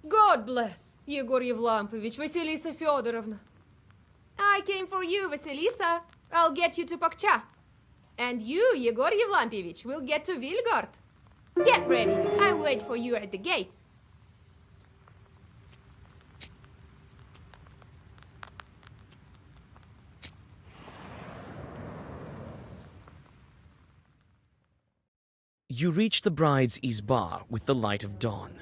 God bless, Yegor Yevlampovich, Vasilisa Feodorovna. I came for you, Vasilisa. I'll get you to Pakcha. And you, Yegor Yevlampovich, will get to Vilgard. Get ready. I'll wait for you at the gates. You reach the bride's izba with the light of dawn.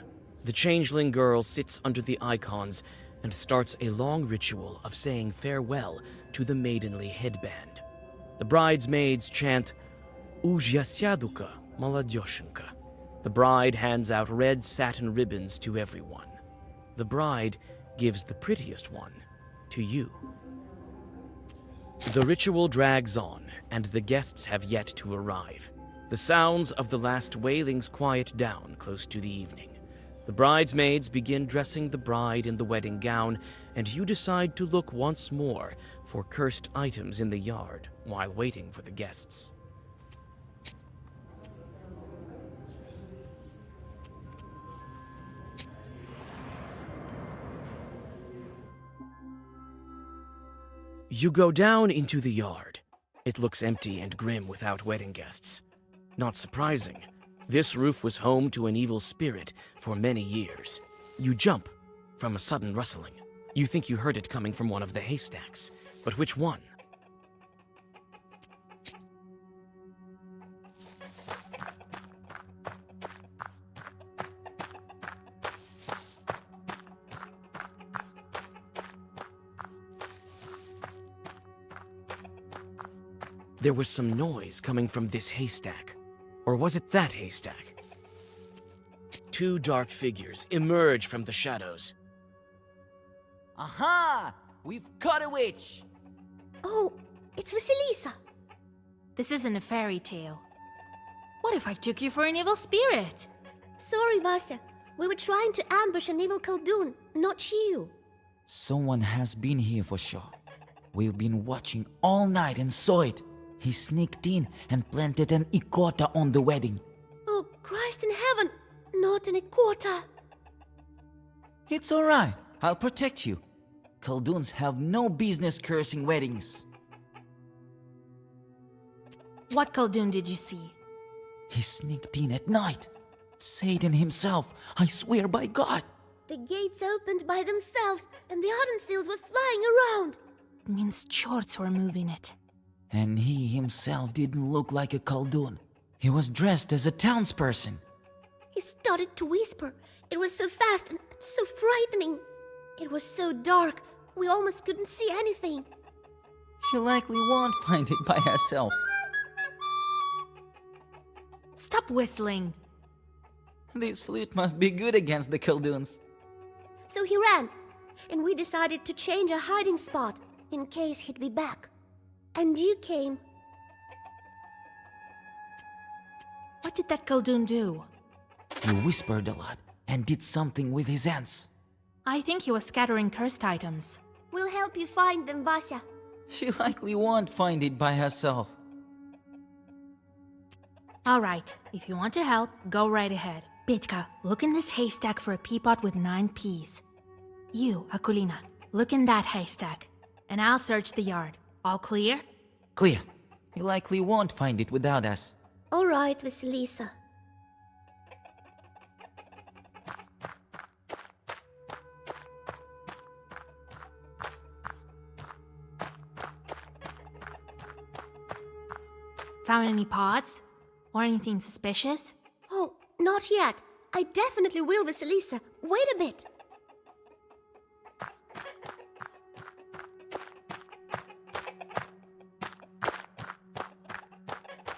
The changeling girl sits under the icons and starts a long ritual of saying farewell to the maidenly headband. The bridesmaids chant, Uzhyasyaduka Maladyoshenka. The bride hands out red satin ribbons to everyone. The bride gives the prettiest one to you. The ritual drags on, and the guests have yet to arrive. The sounds of the last wailings quiet down close to the evening. The bridesmaids begin dressing the bride in the wedding gown, and you decide to look once more for cursed items in the yard while waiting for the guests. You go down into the yard. It looks empty and grim without wedding guests. Not surprising. This roof was home to an evil spirit for many years. You jump from a sudden rustling. You think you heard it coming from one of the haystacks, but which one? There was some noise coming from this haystack. Or was it that haystack? Two dark figures emerge from the shadows. Aha! We've caught a witch! Oh, it's Vasilisa. This isn't a fairy tale. What if I took you for an evil spirit? Sorry, Vasya. We were trying to ambush an evil Khaldun, not you. Someone has been here for sure. We've been watching all night and saw it. He sneaked in and planted an ikota on the wedding. Oh, Christ in heaven! Not an ikota! It's alright. I'll protect you. Khalduns have no business cursing weddings. What Khaldun did you see? He sneaked in at night. Satan himself, I swear by God. The gates opened by themselves and the Ardenseals were flying around. It means chorts were moving it. And he himself didn't look like a Khaldun. He was dressed as a townsperson. He started to whisper. It was so fast and so frightening. It was so dark, we almost couldn't see anything. She likely won't find it by herself. Stop whistling. This flute must be good against the Khalduns. So he ran, and we decided to change our hiding spot in case he'd be back. And you came. What did that Khaldun do? He whispered a lot and did something with his hands. I think he was scattering cursed items. We'll help you find them, Vasya. She likely won't find it by herself. All right, if you want to help, go right ahead. Petka, look in this haystack for a peapod with 9 peas. You, Akulina, look in that haystack, and I'll search the yard. All clear? Clear. He likely won't find it without us. All right, Vasilisa. Found any pods? Or anything suspicious? Oh, not yet. I definitely will, Vasilisa. Wait a bit.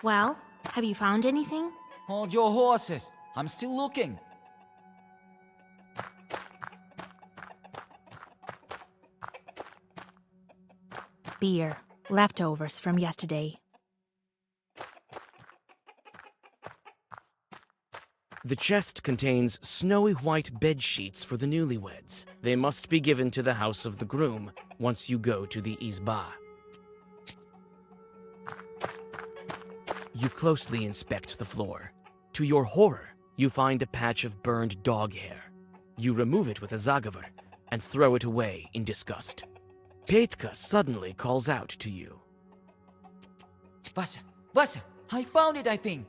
Well, have you found anything? Hold your horses. I'm still looking. Beer. Leftovers from yesterday. The chest contains snowy white bed sheets for the newlyweds. They must be given to the house of the groom once you go to the izba. You closely inspect the floor. To your horror, you find a patch of burned dog hair. You remove it with a Zagavar and throw it away in disgust. Petka suddenly calls out to you. Vasya, Vasya, I found it, I think.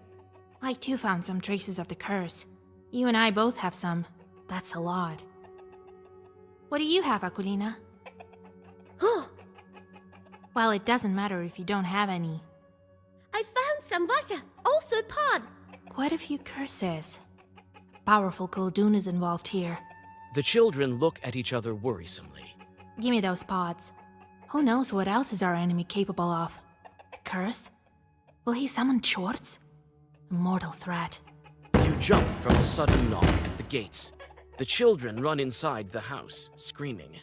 I too found some traces of the curse. You and I both have some. That's a lot. What do you have, Akulina? Oh, Well, it doesn't matter if you don't have any. I found some, Vasya. Also a pod. Quite a few curses. Powerful Khaldun is involved here. The children look at each other worrisomely. Give me those pods. Who knows what else is our enemy capable of? A curse? Will he summon Chorts? A mortal threat. You jump from the sudden knock at the gates. The children run inside the house, screaming.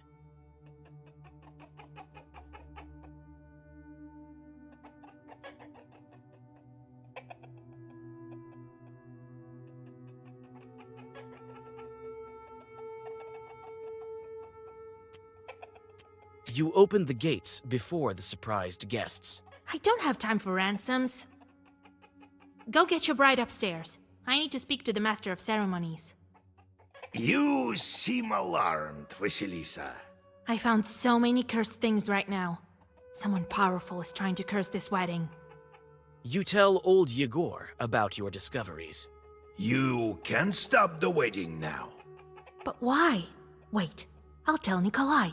You open the gates before the surprised guests. I don't have time for ransoms. Go get your bride upstairs. I need to speak to the Master of Ceremonies. You seem alarmed, Vasilisa. I found so many cursed things right now. Someone powerful is trying to curse this wedding. You tell old Yegor about your discoveries. You can stop the wedding now. But why? Wait, I'll tell Nikolai.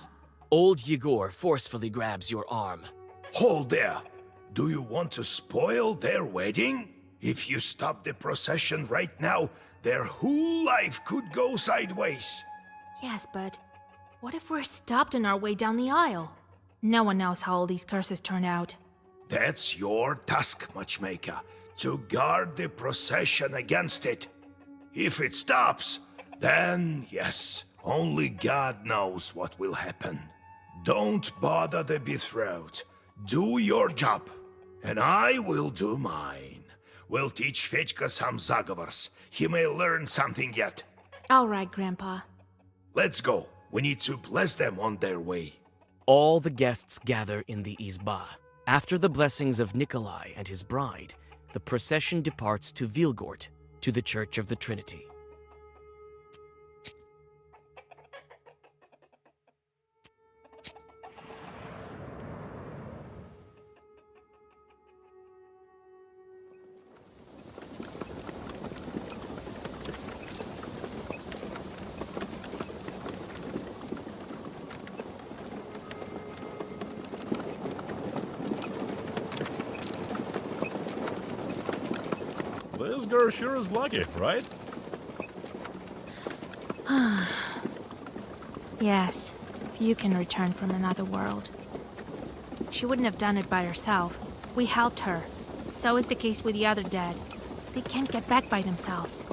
Old Yegor forcefully grabs your arm. Hold there. Do you want to spoil their wedding? If you stop the procession right now, their whole life could go sideways. Yes, but what if we're stopped on our way down the aisle? No one knows how all these curses turn out. That's your task, Matchmaker, to guard the procession against it. If it stops, then yes, only God knows what will happen. Don't bother the betrothed. Do your job, and I will do mine. We'll teach Fedьka some Zagavars. He may learn something yet. All right, Grandpa. Let's go. We need to bless them on their way. All the guests gather in the Izba. After the blessings of Nikolai and his bride, the procession departs to Vilgort, to the Church of the Trinity. This girl sure is lucky, right? Yes, few can return from another world. She wouldn't have done it by herself. We helped her. So is the case with the other dead. They can't get back by themselves.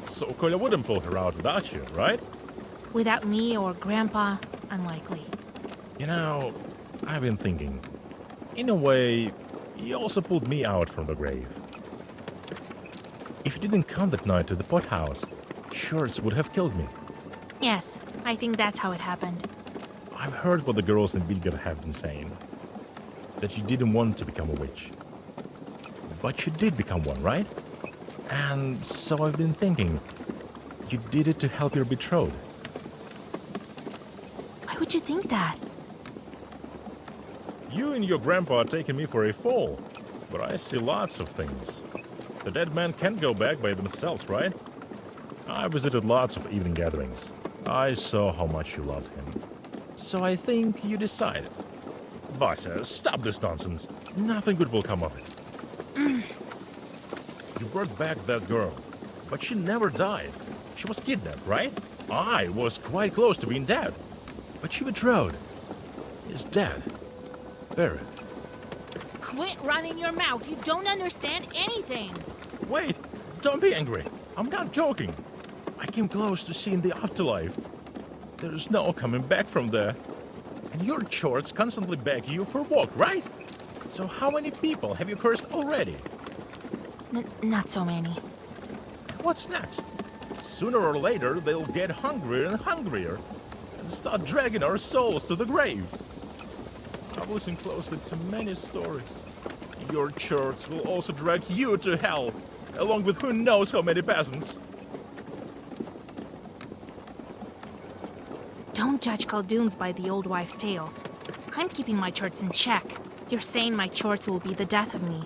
So Kolya wouldn't pull her out without you, right? Without me or Grandpa, unlikely. You know, I've been thinking. In a way, he also pulled me out from the grave. If you didn't come that night to the pothouse, Shorts would have killed me. Yes, I think that's how it happened. I've heard what the girls in Vilgard have been saying. That you didn't want to become a witch. But you did become one, right? And so I've been thinking, you did it to help your betrothed. Why would you think that? You and your grandpa are taking me for a fool, but I see lots of things. The dead men can't go back by themselves, right? I visited lots of evening gatherings. I saw how much you loved him. So I think you decided. Vasya, stop this nonsense. Nothing good will come of it. You brought back that girl, but she never died. She was kidnapped, right? I was quite close to being dead. But she betrothed. Is dead. Buried. Quit running your mouth. You don't understand anything. Wait, don't be angry. I'm not joking. I came close to seeing the afterlife. There's no coming back from there. And your chorts constantly beg you for a walk, right? So how many people have you cursed already? Not so many. What's next? Sooner or later, they'll get hungrier and hungrier and start dragging our souls to the grave. I've listened closely to many stories. Your church will also drag you to hell, along with who knows how many peasants. Don't judge Khaldoons by the old wife's tales. I'm keeping my chorts in check. You're saying my chorts will be the death of me.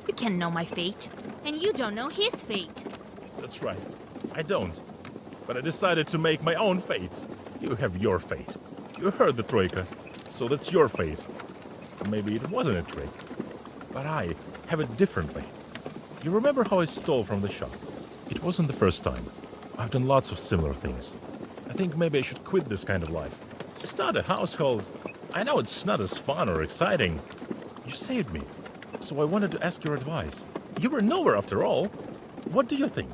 You can't know my fate, and you don't know his fate. That's right. I don't. But I decided to make my own fate. You have your fate. You heard the Troika, so that's your fate. Maybe it wasn't a trick, but I have it differently. You remember how I stole from the shop? It wasn't the first time. I've done lots of similar things. I think maybe I should quit this kind of life. Start a household. I know it's not as fun or exciting. You saved me, so I wanted to ask your advice. You were nowhere after all. What do you think?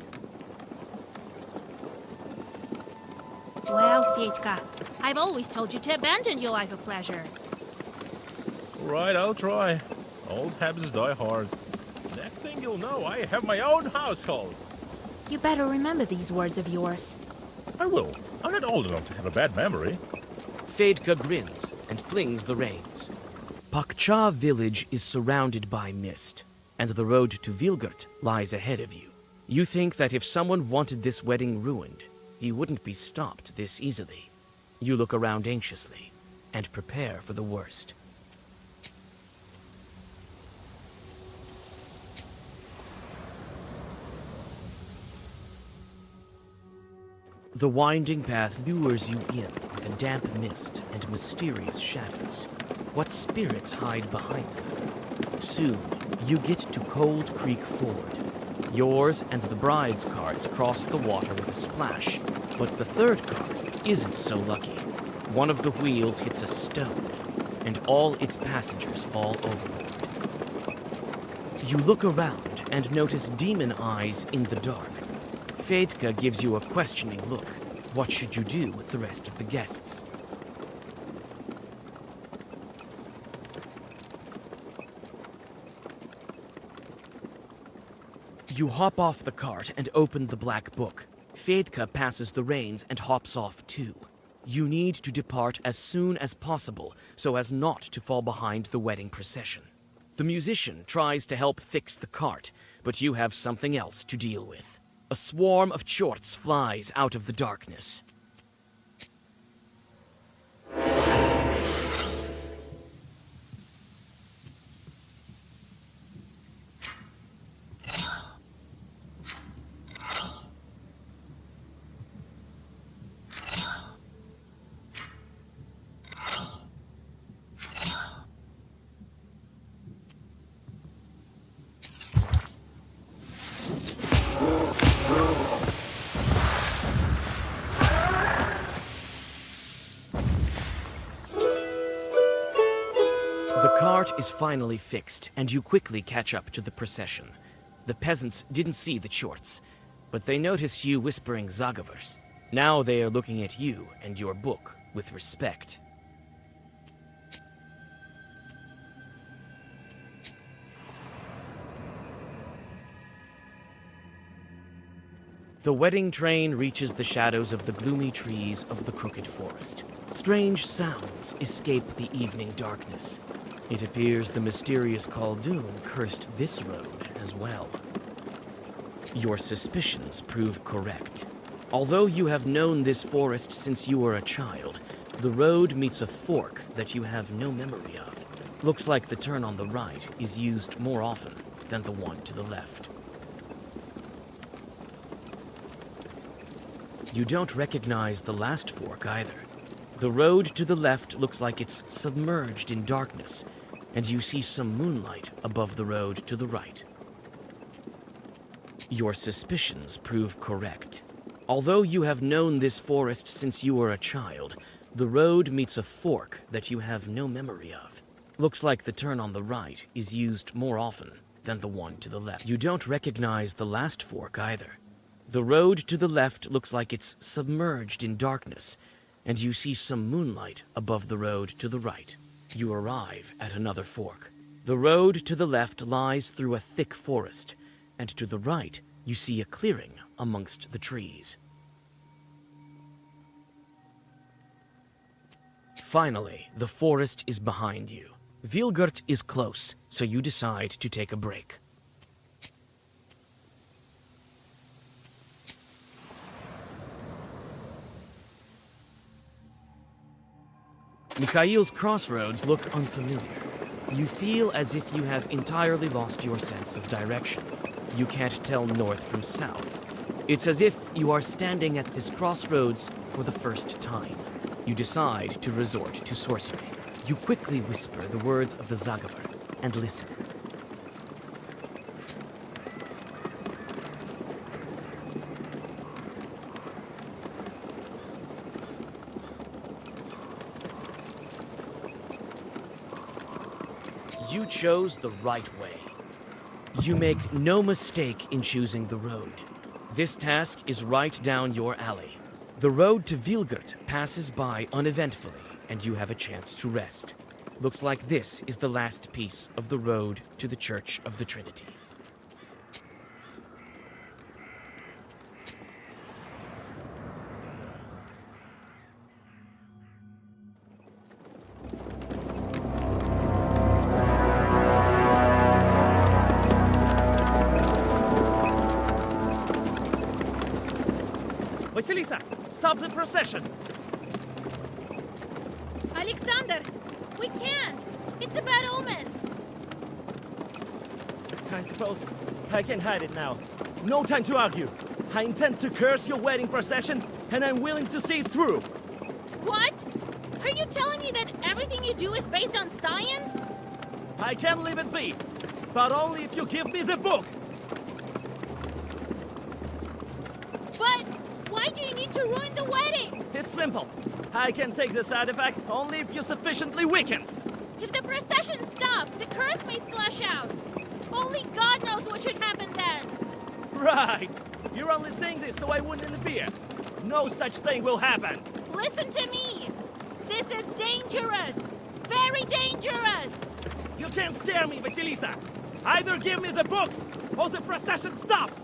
Well, Fyetka, I've always told you to abandon your life of pleasure. Right, I'll try. Old habits die hard. Next thing you'll know, I have my own household. You better remember these words of yours. I will. I'm not old enough to have a bad memory. Fedka grins and flings the reins. Pakcha village is surrounded by mist, and the road to Vilgurt lies ahead of you. You think that if someone wanted this wedding ruined, he wouldn't be stopped this easily. You look around anxiously and prepare for the worst. The winding path lures you in with a damp mist and mysterious shadows. What spirits hide behind them? Soon, you get to Cold Creek Ford. Yours and the bride's carts cross the water with a splash, but the third cart isn't so lucky. One of the wheels hits a stone, and all its passengers fall overboard. You look around and notice demon eyes in the dark. Fedka gives you a questioning look. What should you do with the rest of the guests? You hop off the cart and open the black book. Fedka passes the reins and hops off too. You need to depart as soon as possible so as not to fall behind the wedding procession. The musician tries to help fix the cart, but you have something else to deal with. A swarm of chorts flies out of the darkness. The cart is finally fixed, and you quickly catch up to the procession. The peasants didn't see the chorts, but they noticed you whispering Zagavers. Now they are looking at you and your book with respect. The wedding train reaches the shadows of the gloomy trees of the Crooked Forest. Strange sounds escape the evening darkness. It appears the mysterious Khaldoon cursed this road as well. Your suspicions prove correct. Although you have known this forest since you were a child, the road meets a fork that you have no memory of. Looks like the turn on the right is used more often than the one to the left. You don't recognize the last fork either. The road to the left looks like it's submerged in darkness, and you see some moonlight above the road to the right. Your suspicions prove correct. Although you have known this forest since you were a child, the road meets a fork that you have no memory of. Looks like the turn on the right is used more often than the one to the left. You don't recognize the last fork either. The road to the left looks like it's submerged in darkness, and you see some moonlight above the road to the right. You arrive at another fork. The road to the left lies through a thick forest, and to the right you see a clearing amongst the trees. Finally, the forest is behind you. Vilgurt is close, so you decide to take a break. Mikhail's crossroads look unfamiliar. You feel as if you have entirely lost your sense of direction. You can't tell north from south. It's as if you are standing at this crossroads for the first time. You decide to resort to sorcery. You quickly whisper the words of the Zagavar and listen. You chose the right way. You make no mistake in choosing the road. This task is right down your alley. The road to Vilgert passes by uneventfully, and you have a chance to rest. Looks like this is the last piece of the road to the Church of the Trinity. Vasilisa, stop the procession! Alexander, we can't! It's a bad omen! I suppose I can hide it now. No time to argue. I intend to curse your wedding procession, and I'm willing to see it through. What? Are you telling me that everything you do is based on science? I can leave it be, but only if you give me the book. But why do you need to ruin the wedding? It's simple. I can take this artifact only if you're sufficiently weakened. If the procession stops, the curse may splash out. Only God knows what should happen then. Right. You're only saying this so I wouldn't interfere. No such thing will happen. Listen to me. This is dangerous. Very dangerous. You can't scare me, Vasilisa. Either give me the book, or the procession stops.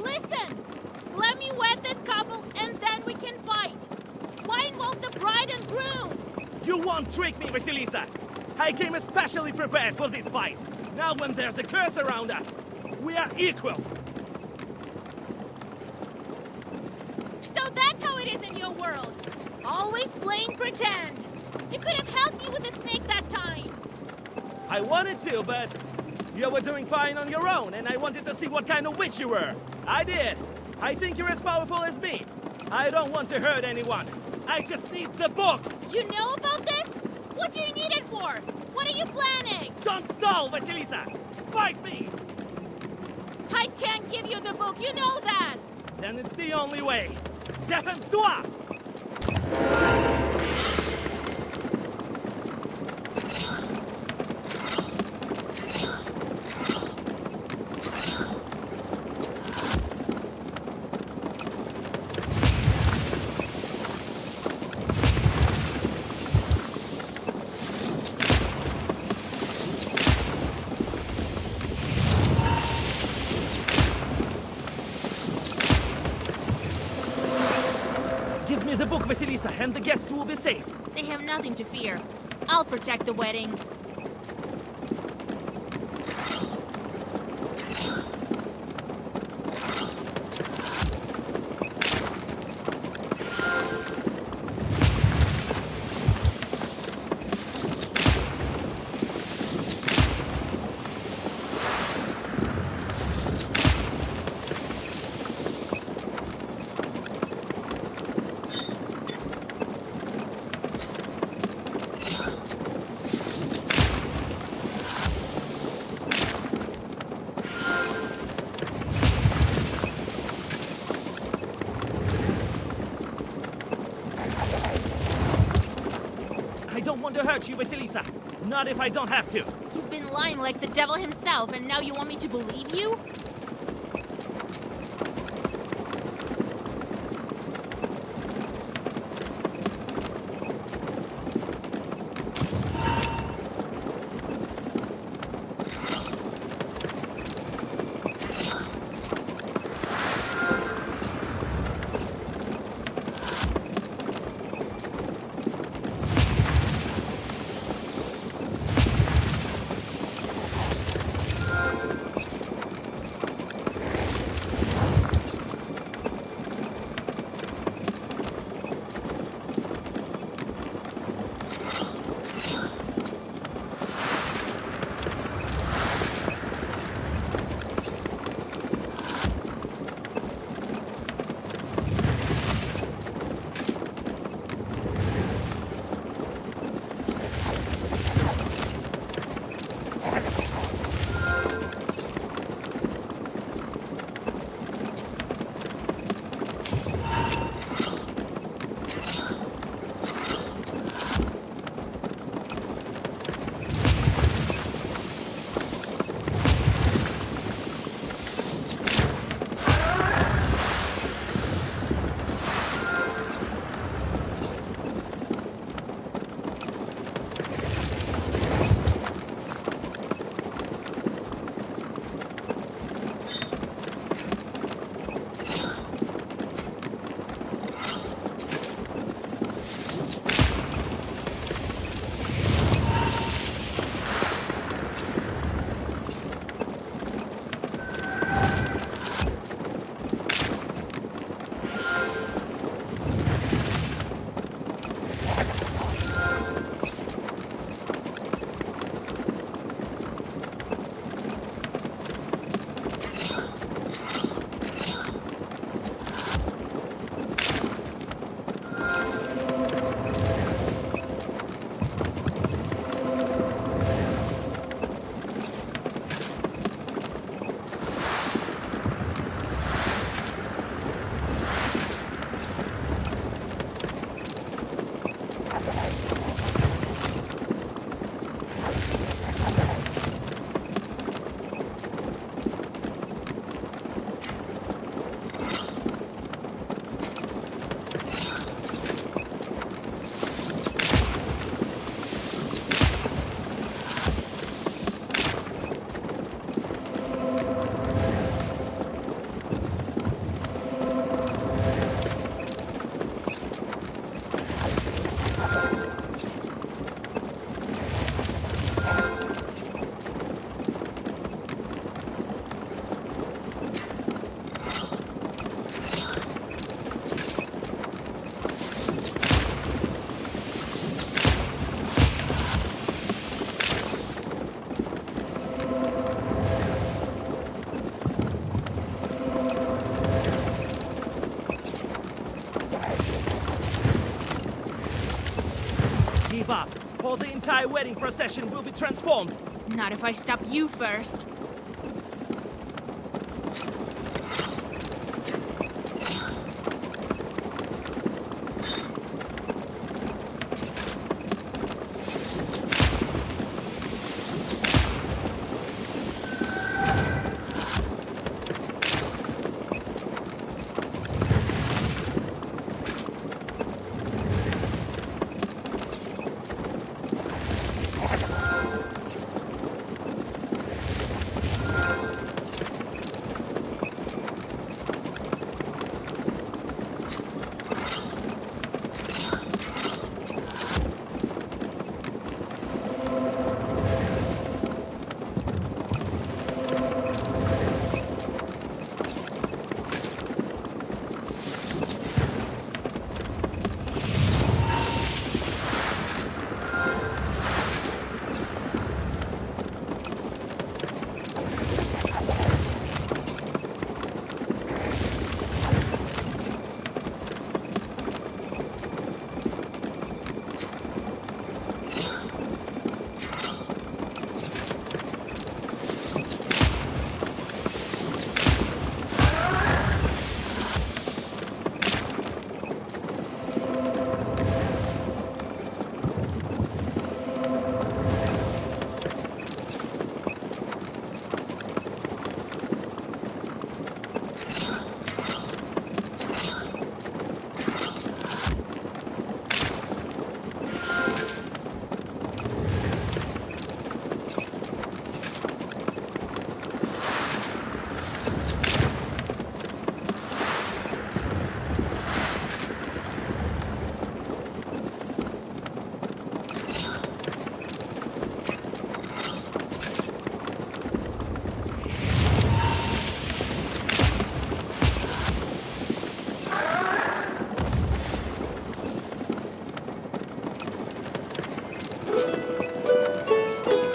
Listen. Let me wed this couple and then we can fight. Why involve the bride and groom? You won't trick me, Vasilisa. I came especially prepared for this fight. Now when there's a curse around us, we are equal. So that's how it is in your world. Always playing pretend. You could have helped me with the snake that time. I wanted to, but you were doing fine on your own, and I wanted to see what kind of witch you were. I did. I think you're as powerful as me. I don't want to hurt anyone. I just need the book. You know about this? What do you need it for? What are you planning? Don't stall, Vasilisa. Fight me. I can't give you the book, you know that. Then it's the only way. Défense-toi! Give me the book, Vasilisa, and the guests will be safe. They have nothing to fear. I'll protect the wedding. I don't want to hurt you, Vasilisa. Not if I don't have to. You've been lying like the devil himself, and now you want me to believe you? or the entire wedding procession will be transformed. Not if I stop you first.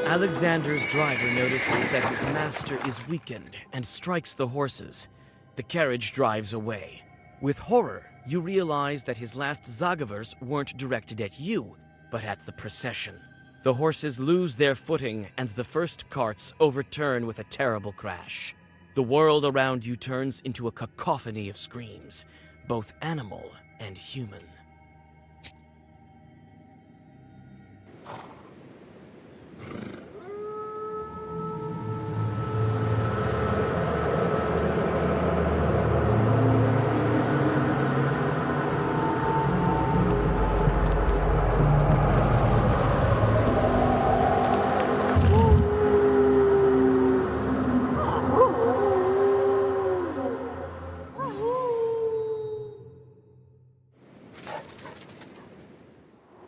Alexander's driver notices that his master is weakened and strikes the horses. The carriage drives away. With horror, you realize that his last Zagavers weren't directed at you, but at the procession. The horses lose their footing, and the first carts overturn with a terrible crash. The world around you turns into a cacophony of screams, both animal and human.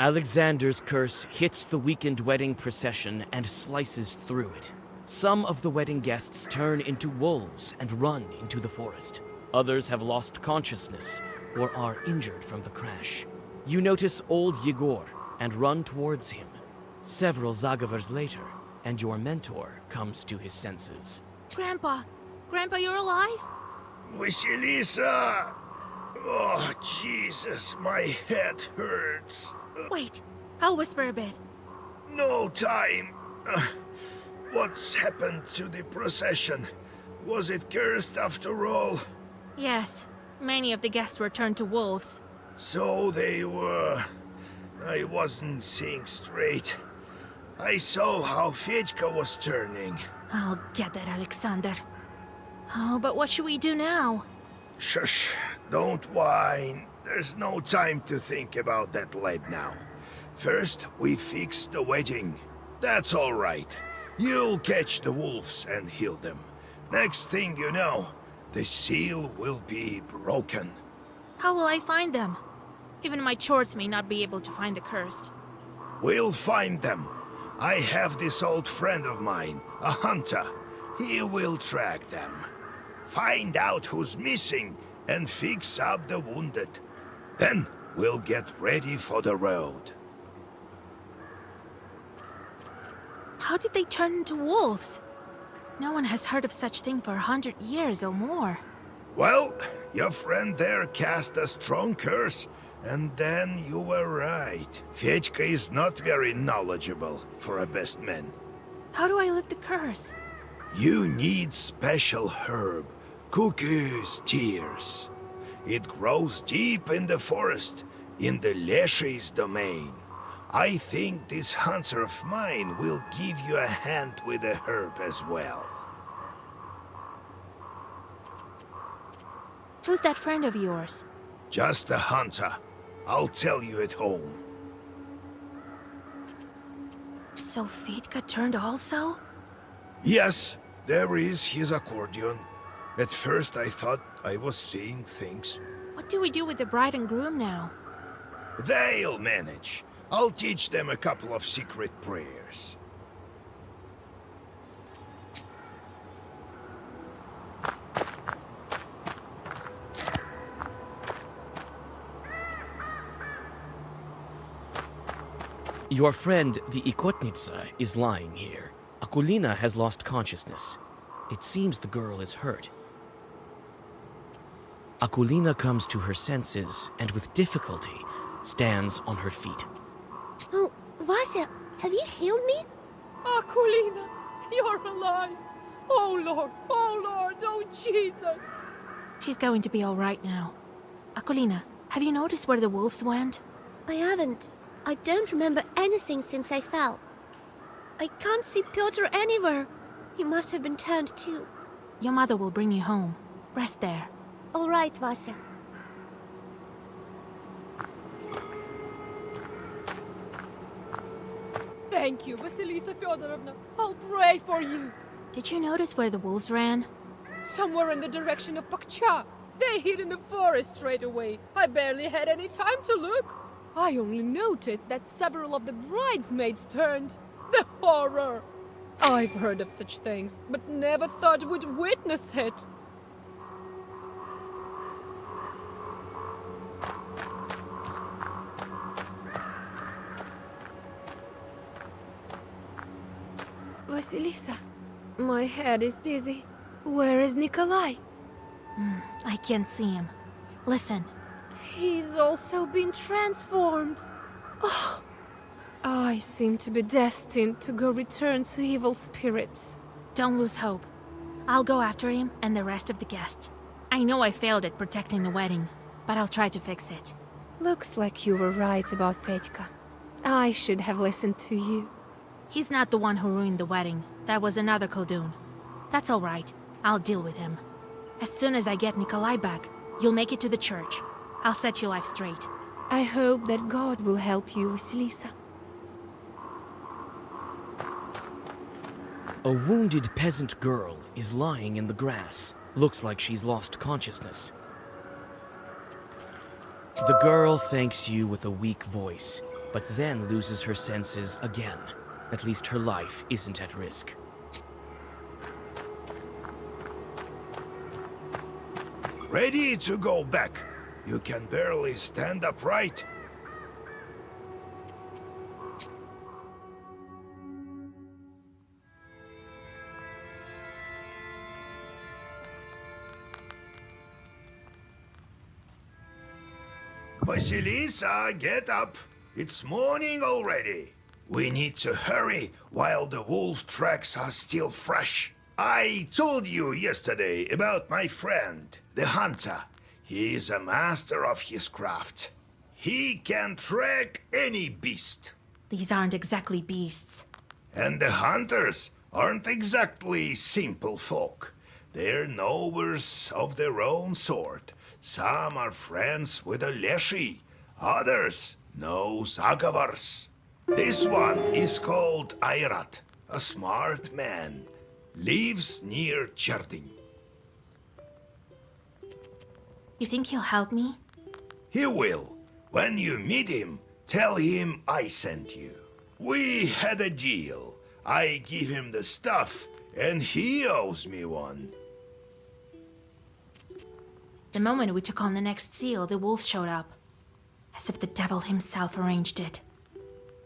Alexander's curse hits the weakened wedding procession and slices through it. Some of the wedding guests turn into wolves and run into the forest. Others have lost consciousness or are injured from the crash. You notice old Yegor and run towards him. Several Zagavers later, and your mentor comes to his senses. Grandpa! Grandpa, you're alive? Vasilisa! Oh, Jesus, my head hurts. Wait, I'll whisper a bit. No time. What's happened to the procession? Was it cursed after all? Yes, many of the guests were turned to wolves. So they were. I wasn't seeing straight. I saw how Fedka was turning. I'll get that, Alexander. Oh, but what should we do now? Shush, don't whine. There's no time to think about that lad now. First, we fix the wedding. That's all right. You'll catch the wolves and heal them. Next thing you know, the seal will be broken. How will I find them? Even my chords may not be able to find the cursed. We'll find them. I have this old friend of mine, a hunter. He will track them. Find out who's missing and fix up the wounded. Then we'll get ready for the road. How did they turn into wolves? No one has heard of such thing for 100 years or more. Well, your friend there cast a strong curse, And then you were right. Fedьka is not very knowledgeable for a best man. How do I lift the curse? You need special herb, Cuckoo's tears. It grows deep in the forest, in the Leshiy's domain. I think this hunter of mine will give you a hand with the herb as well. Who's that friend of yours? Just a hunter. I'll tell you at home. So Fedьka turned also? Yes, there is his accordion. At first I thought I was seeing things. What do we do with the bride and groom now? They'll manage. I'll teach them a couple of secret prayers. Your friend, the Ikotnitsa, is lying here. Akulina has lost consciousness. It seems the girl is hurt. Akulina comes to her senses and with difficulty stands on her feet. Oh, Vasya, have you healed me? Akulina, you're alive. Oh Lord, oh Jesus. She's going to be all right now. Akulina, have you noticed where the wolves went? I haven't. I don't remember anything since I fell. I can't see Piotr anywhere. He must have been turned too. Your mother will bring you home. Rest there. All right, Vasya. Thank you, Vasilisa Feodorovna. I'll pray for you. Did you notice where the wolves ran? Somewhere in the direction of Pakcha. They hid in the forest straight away. I barely had any time to look. I only noticed that several of the bridesmaids turned. The horror! I've heard of such things, but never thought we'd witness it. Vasilisa, my head is dizzy. Where is Nikolai? I can't see him. Listen. He's also been transformed. Oh, I seem to be destined to go return to evil spirits. Don't lose hope. I'll go after him and the rest of the guests. I know I failed at protecting the wedding, but I'll try to fix it. Looks like you were right about Fedьka. I should have listened to you. He's not the one who ruined the wedding. That was another Khaldun. That's all right. I'll deal with him. As soon as I get Nikolai back, you'll make it to the church. I'll set your life straight. I hope that God will help you, Vasilisa. A wounded peasant girl is lying in the grass. Looks like she's lost consciousness. The girl thanks you with a weak voice, but then loses her senses again. At least her life isn't at risk. Ready to go back. You can barely stand upright. Vasilisa, get up. It's morning already. We need to hurry while the wolf tracks are still fresh. I told you yesterday about my friend, the hunter. He is a master of his craft. He can track any beast. These aren't exactly beasts. And the hunters aren't exactly simple folk. They're knowers of their own sort. Some are friends with a Leshiy, others know Zagavars. This one is called Airat, a smart man. Lives near Cherdin. You think he'll help me? He will. When you meet him, tell him I sent you. We had a deal. I give him the stuff, and he owes me one. The moment we took on the next seal, the wolves showed up. As if the devil himself arranged it.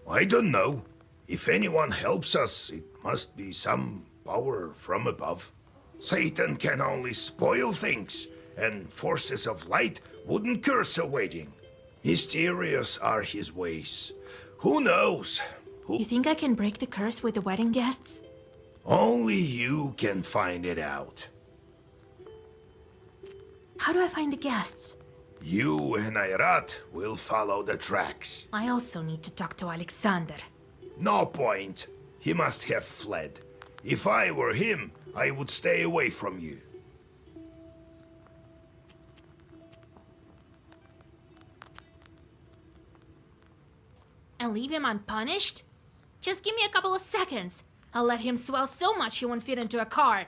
I don't know. If anyone helps us, it must be some power from above. Satan can only spoil things, and forces of light wouldn't curse a wedding. Mysterious are his ways. Who knows? You think I can break the curse with the wedding guests? Only you can find it out. How do I find the guests? You and Ayrat will follow the tracks. I also need to talk to Alexander. No point. He must have fled. If I were him, I would stay away from you. And leave him unpunished? Just give me a couple of seconds. I'll let him swell so much he won't fit into a card.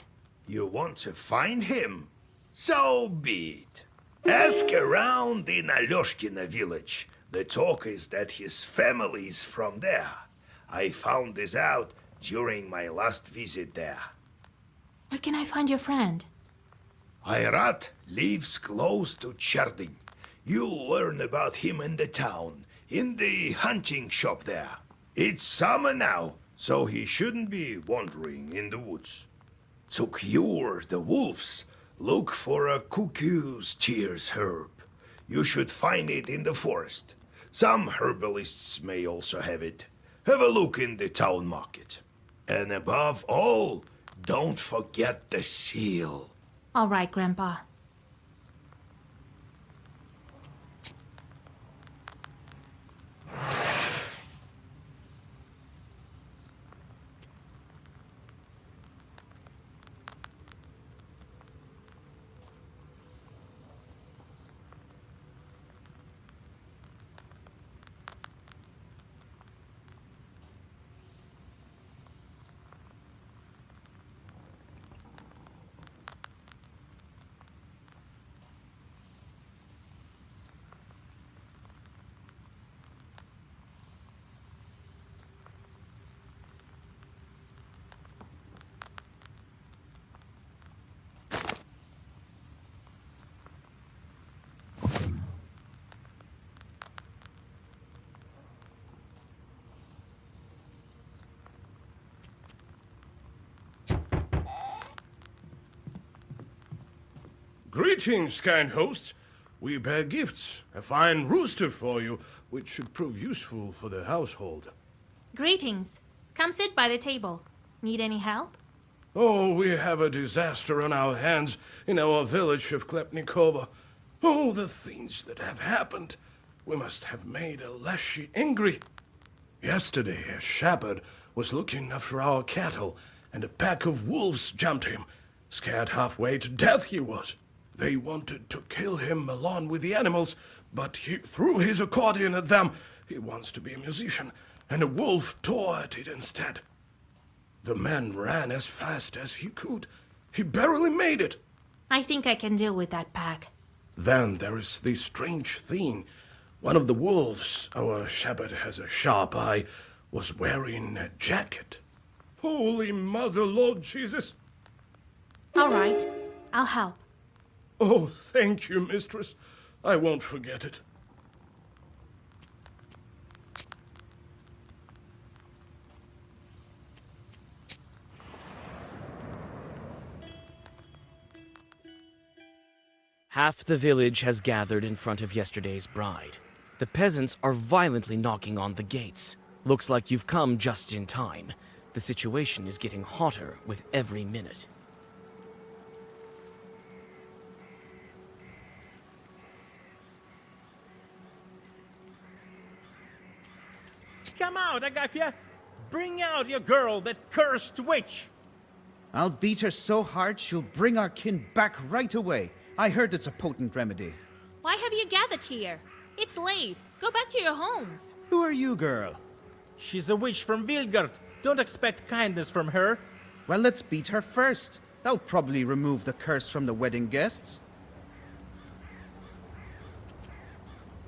You want to find him? So be it. Ask around in Alyoshkina village. The talk is that his family is from there. I found this out during my last visit there. Where can I find your friend? Ayrat lives close to Cherding. You'll learn about him in the town, in the hunting shop there. It's summer now, so he shouldn't be wandering in the woods. To cure the wolves, look for a cuckoo's tears herb. You should find it in the forest. Some herbalists may also have it. Have a look in the town market. And above all, don't forget the seal. All right, Grandpa. Greetings, kind host. We bear gifts, a fine rooster for you, which should prove useful for the household. Greetings. Come sit by the table. Need any help? Oh, we have a disaster on our hands in our village of Klepnikova. Oh, the things that have happened. We must have made a Leshiy angry. Yesterday, a shepherd was looking after our cattle, and a pack of wolves jumped him. Scared halfway to death he was. They wanted to kill him along with the animals, but he threw his accordion at them. He wants to be a musician, and a wolf tore at it instead. The man ran as fast as he could. He barely made it. I think I can deal with that pack. Then there is this strange thing. One of the wolves, our shepherd has a sharp eye, was wearing a jacket. Holy Mother, Lord Jesus! All right. I'll help. Oh, thank you, mistress. I won't forget it. Half the village has gathered in front of yesterday's bride. The peasants are violently knocking on the gates. Looks like you've come just in time. The situation is getting hotter with every minute. Come out, Agafia! Bring out your girl, that cursed witch! I'll beat her so hard she'll bring our kin back right away. I heard it's a potent remedy. Why have you gathered here? It's late. Go back to your homes. Who are you, girl? She's a witch from Vilgard. Don't expect kindness from her. Well, let's beat her first. That'll probably remove the curse from the wedding guests.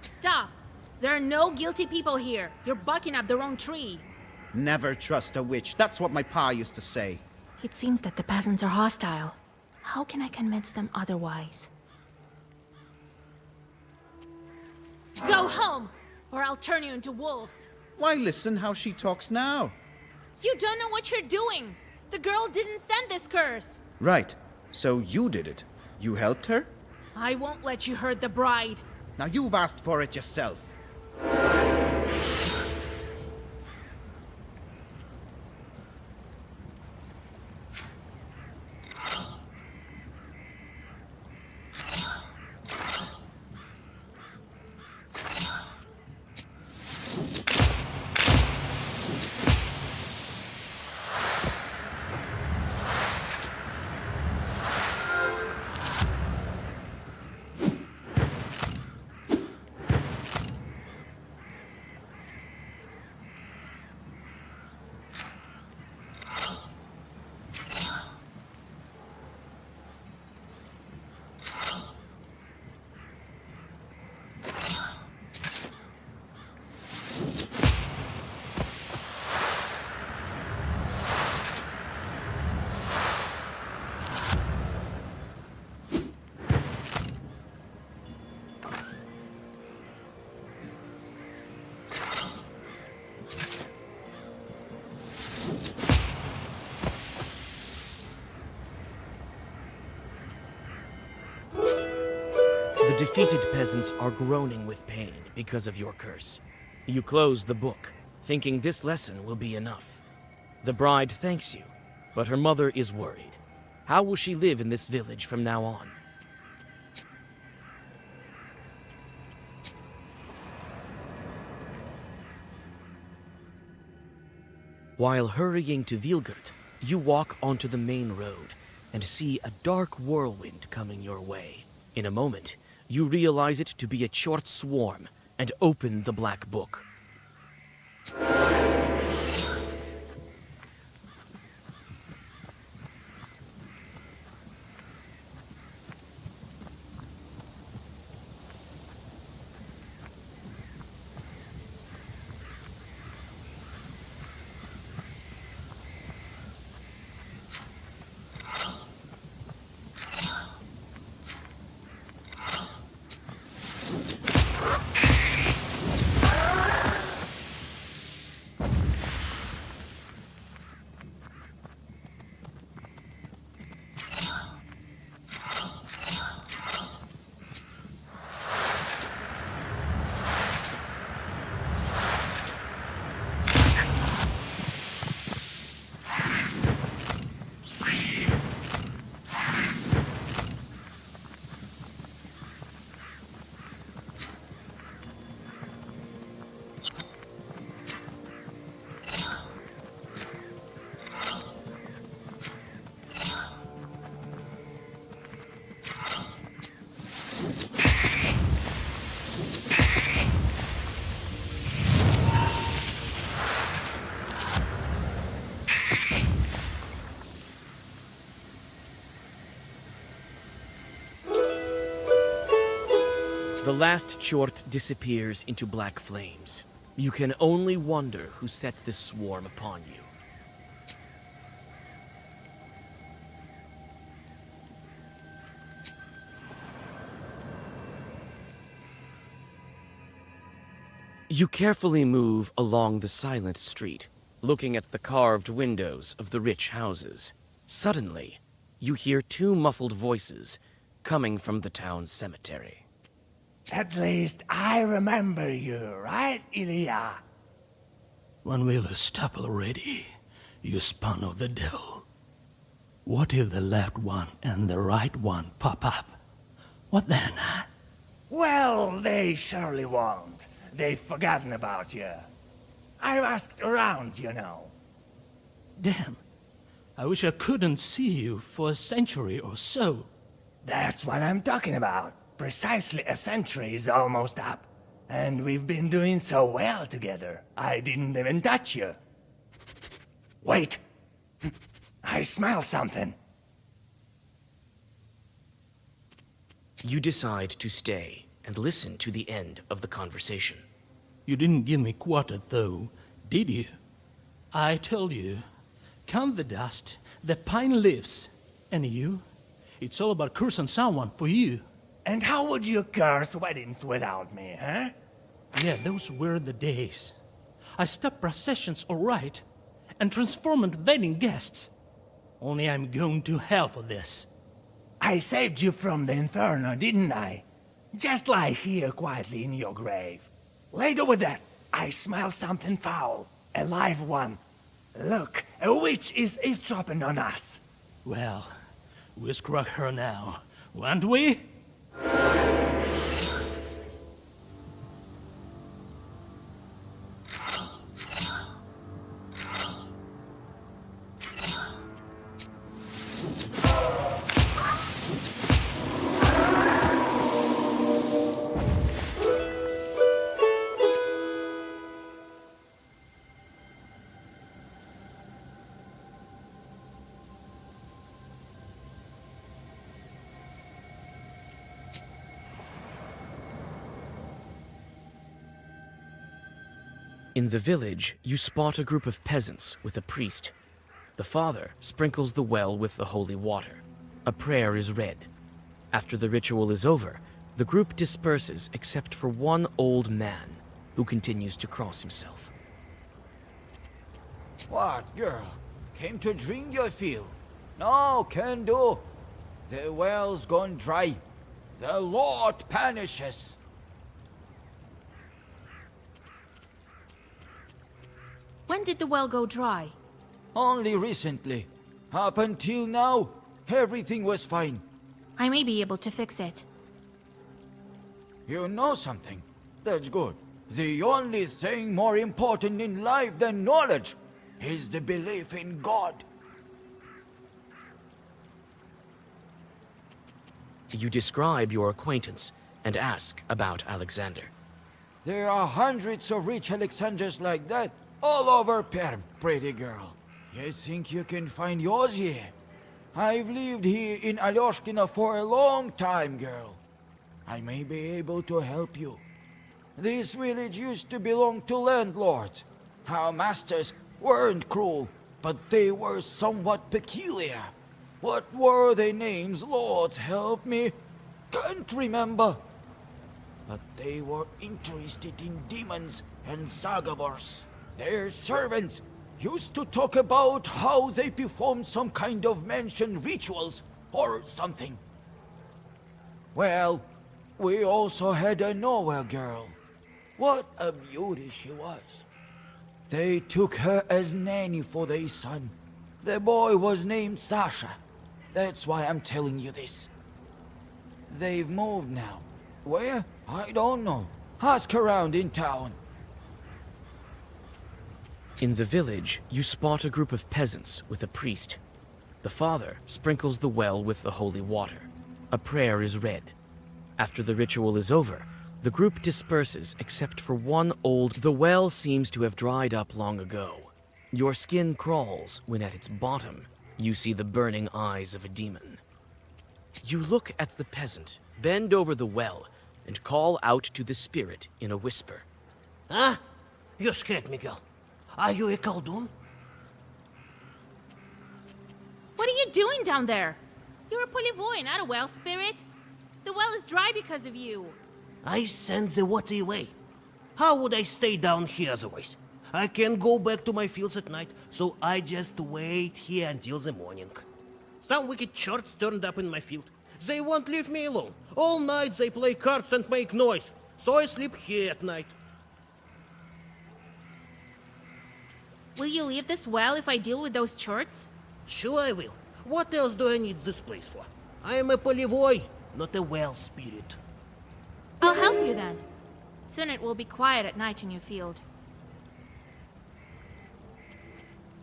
Stop! There are no guilty people here. You're barking up the wrong tree. Never trust a witch. That's what my pa used to say. It seems that the peasants are hostile. How can I convince them otherwise? Go home, or I'll turn you into wolves. Why listen how she talks now? You don't know what you're doing. The girl didn't send this curse. Right. So you did it. You helped her? I won't let you hurt the bride. Now you've asked for it yourself. The defeated peasants are groaning with pain because of your curse. You close the book, thinking this lesson will be enough. The bride thanks you, but her mother is worried. How will she live in this village from now on? While hurrying to Vilgert, you walk onto the main road and see a dark whirlwind coming your way. In a moment, you realize it to be a short swarm and open the black book. The last chort disappears into black flames. You can only wonder who set this swarm upon you. You carefully move along the silent street, looking at the carved windows of the rich houses. Suddenly, you hear two muffled voices coming from the town cemetery. At least I remember you, right, Ilya? When will you stop already, you spawn of the devil? What if the left one and the right one pop up? What then, huh? Well, they surely won't. They've forgotten about you. I've asked around, you know. Damn. I wish I couldn't see you for a century or so. That's what I'm talking about. Precisely a century is almost up. And we've been doing so well together, I didn't even touch you. Wait! I smell something. You decide to stay and listen to the end of the conversation. You didn't give me quarter, though, did you? I told you, count the dust, the pine leaves, and you? It's all about cursing someone for you. And how would you curse weddings without me, huh? Yeah, those were the days. I stopped processions, all right, and transformed wedding guests. Only I'm going to hell for this. I saved you from the inferno, didn't I? Just lie here quietly in your grave. Later with that, I smell something foul. A live one. Look, a witch is eavesdropping on us. Well, we struck her now, won't we? In the village, you spot a group of peasants with a priest. The father sprinkles the well with the holy water. A prayer is read. After the ritual is over, the group disperses except for one old man who continues to cross himself. What, girl? Came to drink your fill? No, can do. The well's gone dry. The Lord punishes. When did the well go dry? Only recently. Up until now, everything was fine. I may be able to fix it. You know something? That's good. The only thing more important in life than knowledge is the belief in God. You describe your acquaintance and ask about Alexander. There are hundreds of rich Alexanders like that all over Perm, pretty girl. You think you can find yours here? I've lived here in Alyoshkina for a long time, girl. I may be able to help you. This village used to belong to landlords. Our masters weren't cruel, but they were somewhat peculiar. What were their names, lords? Help me. Can't remember. But they were interested in demons and Zagavors. Their servants used to talk about how they performed some kind of mentioned rituals or something. Well, we also had a Noel girl. What a beauty she was. They took her as nanny for their son. The boy was named Sasha. That's why I'm telling you this. They've moved now. Where? I don't know. Ask around in town. In the village, you spot a group of peasants with a priest. The father sprinkles the well with the holy water. A prayer is read. After the ritual is over, the group disperses except for one old... The well seems to have dried up long ago. Your skin crawls when at its bottom, you see the burning eyes of a demon. You look at the peasant, bend over the well, and call out to the spirit in a whisper. Huh? You scared me, girl. Are you a Khaldun? What are you doing down there? You're a Polivoy, not a well spirit. The well is dry because of you. I send the water away. How would I stay down here otherwise? I can't go back to my fields at night, so I just wait here until the morning. Some wicked chorts turned up in my field. They won't leave me alone. All night they play cards and make noise, so I sleep here at night. Will you leave this well if I deal with those chorts? Sure I will. What else do I need this place for? I am a Polivoy, not a well spirit. I'll help you then. Soon it will be quiet at night in your field.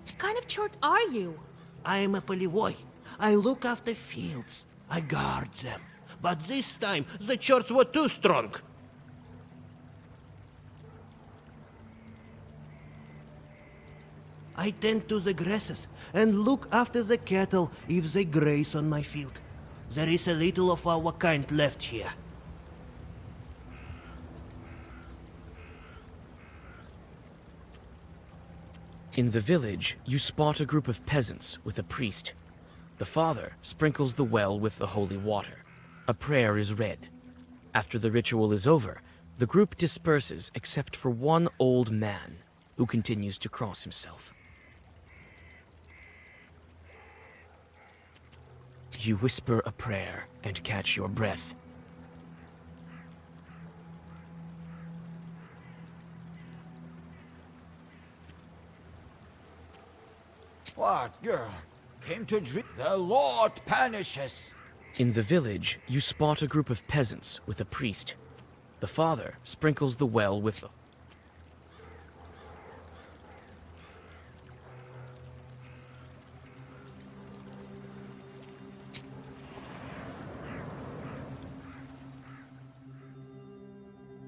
What kind of chort are you? I am a Polivoy. I look after fields. I guard them. But this time, the chorts were too strong. I tend to the grasses and look after the cattle if they graze on my field. There is a little of our kind left here. In the village, you spot a group of peasants with a priest. The father sprinkles the well with the holy water. A prayer is read. After the ritual is over, the group disperses except for one old man who continues to cross himself. You whisper a prayer and catch your breath. What, girl? Came to drink? The Lord punishes. In the village, you spot a group of peasants with a priest. The father sprinkles the well with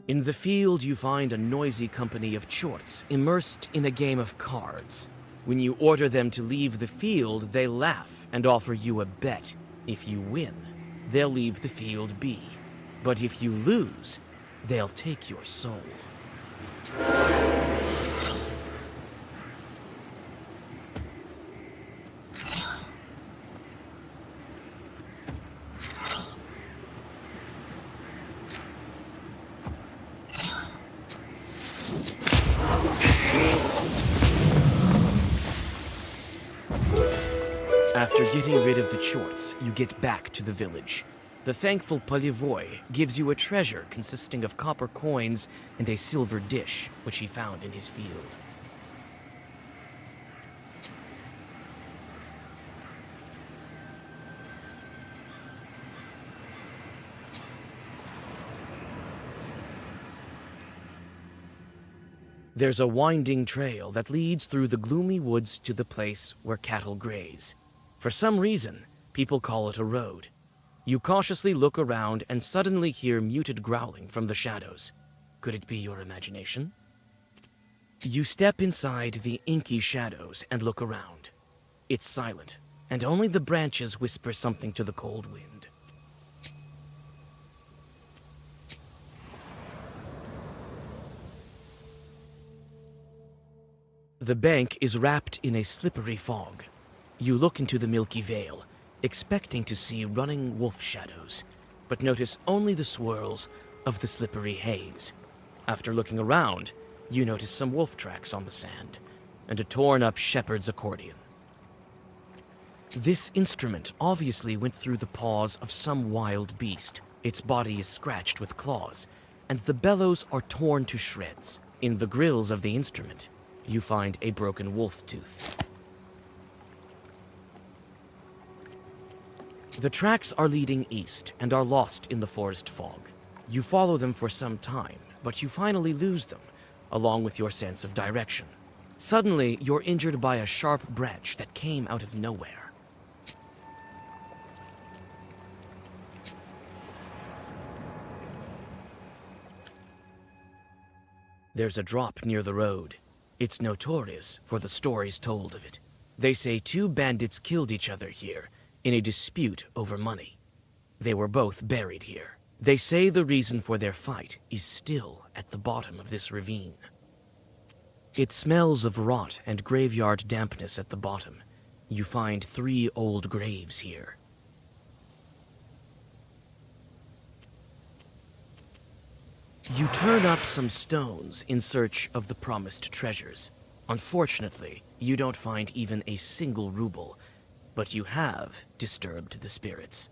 In the field, you find a noisy company of chorts immersed in a game of cards. When you order them to leave the field, they laugh and offer you a bet. If you win, they'll leave the field be. But if you lose, they'll take your soul. After getting rid of the chorts, you get back to the village. The thankful Polivoy gives you a treasure consisting of copper coins and a silver dish, which he found in his field. There's a winding trail that leads through the gloomy woods to the place where cattle graze. For some reason, people call it a road. You cautiously look around and suddenly hear muted growling from the shadows. Could it be your imagination? You step inside the inky shadows and look around. It's silent, and only the branches whisper something to the cold wind. The bank is wrapped in a slippery fog. You look into the milky veil, expecting to see running wolf shadows, but notice only the swirls of the slippery haze. After looking around, you notice some wolf tracks on the sand, and a torn-up shepherd's accordion. This instrument obviously went through the paws of some wild beast. Its body is scratched with claws, and the bellows are torn to shreds. In the grills of the instrument, you find a broken wolf tooth. The tracks are leading east and are lost in the forest fog. You follow them for some time, but you finally lose them, along with your sense of direction. Suddenly, you're injured by a sharp branch that came out of nowhere. There's a drop near the road. It's notorious for the stories told of it. They say two bandits killed each other here in a dispute over money. They were both buried here. They say the reason for their fight is still at the bottom of this ravine. It smells of rot and graveyard dampness at the bottom. You find 3 old graves here. You turn up some stones in search of the promised treasures. Unfortunately, you don't find even a single ruble, but you have disturbed the spirits.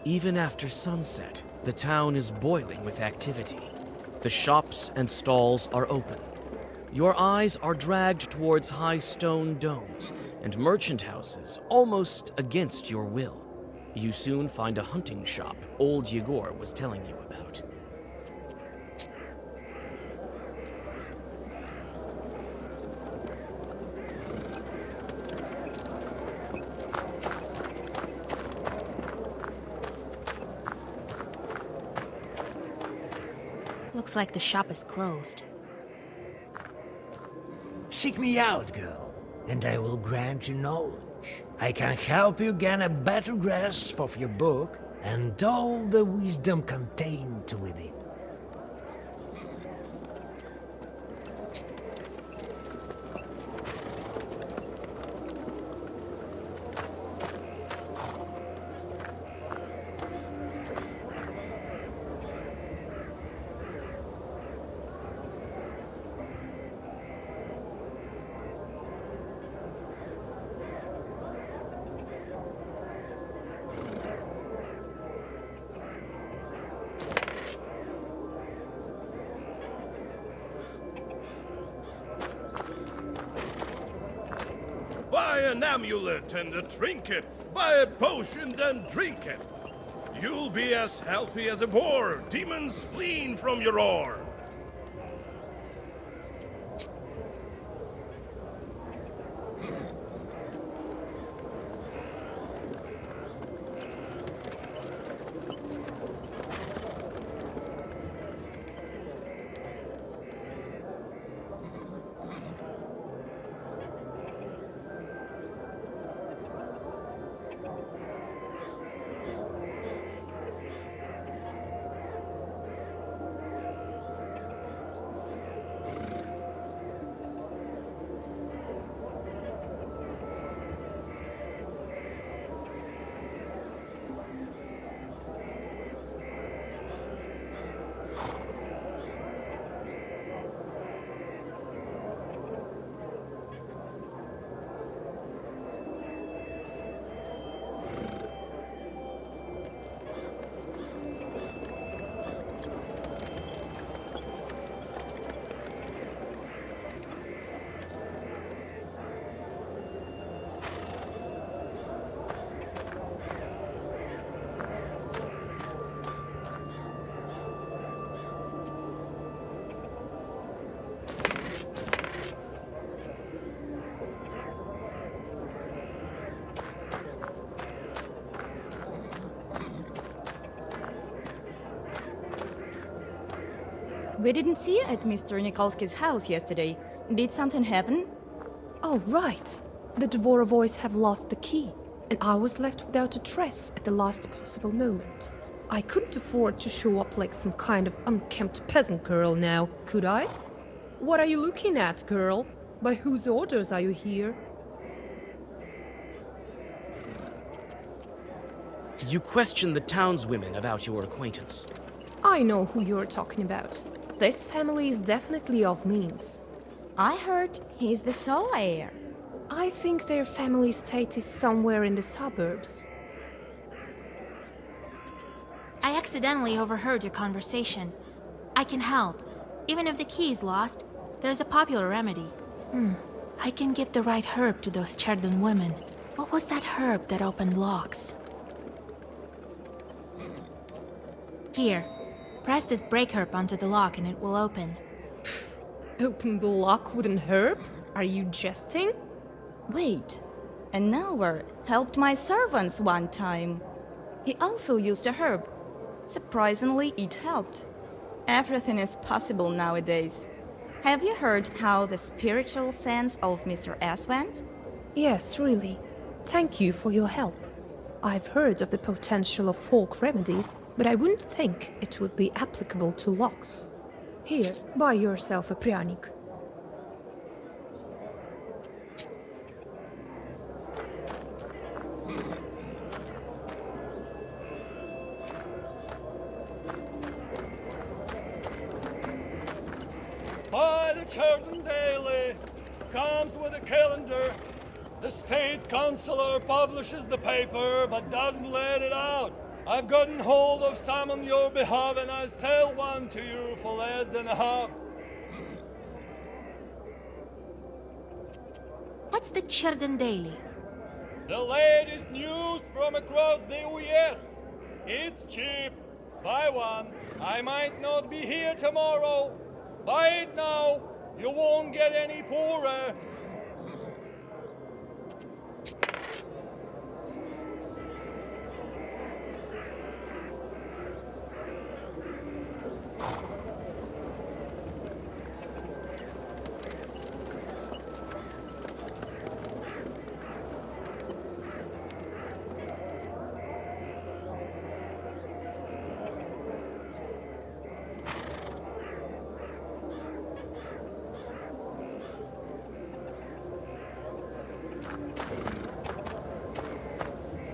Even after sunset, the town is boiling with activity. The shops and stalls are open. Your eyes are dragged towards high stone domes and merchant houses almost against your will. You soon find a hunting shop old Yegor was telling you about. Looks like the shop is closed. Seek me out, girl, and I will grant you knowledge. I can help you gain a better grasp of your book and all the wisdom contained within. Buy an amulet and a trinket. Buy a potion, then drink it. You'll be as healthy as a boar, demons fleeing from your roar. We didn't see you at Mr. Nikolsky's house yesterday. Did something happen? Oh, right. The Dvorovoys have lost the key, and I was left without a dress at the last possible moment. I couldn't afford to show up like some kind of unkempt peasant girl now, could I? What are you looking at, girl? By whose orders are you here? You question the townswomen about your acquaintance. I know who you're talking about. This family is definitely of means. I heard he's the sole heir. I think their family estate is somewhere in the suburbs. I accidentally overheard your conversation. I can help. Even if the key is lost, there's a popular remedy. I can give the right herb to those Cherdon women. What was that herb that opened locks? Here. Press this break herb onto the lock and it will open. Open the lock with an herb? Are you jesting? Wait, an hour helped my servants one time. He also used a herb. Surprisingly, it helped. Everything is possible nowadays. Have you heard how the spiritual sense of Mr. S went? Yes, really. Thank you for your help. I've heard of the potential of folk remedies, but I wouldn't think it would be applicable to locks. Here, buy yourself a pryanik. Buy the Cherdon Daily. Comes with a calendar. The state councilor publishes the paper but doesn't let it out. I've gotten hold of some on your behalf, and I'll sell one to you for less than a half. What's the Chirden Daily? The latest news from across the West. It's cheap. Buy one. I might not be here tomorrow. Buy it now. You won't get any poorer.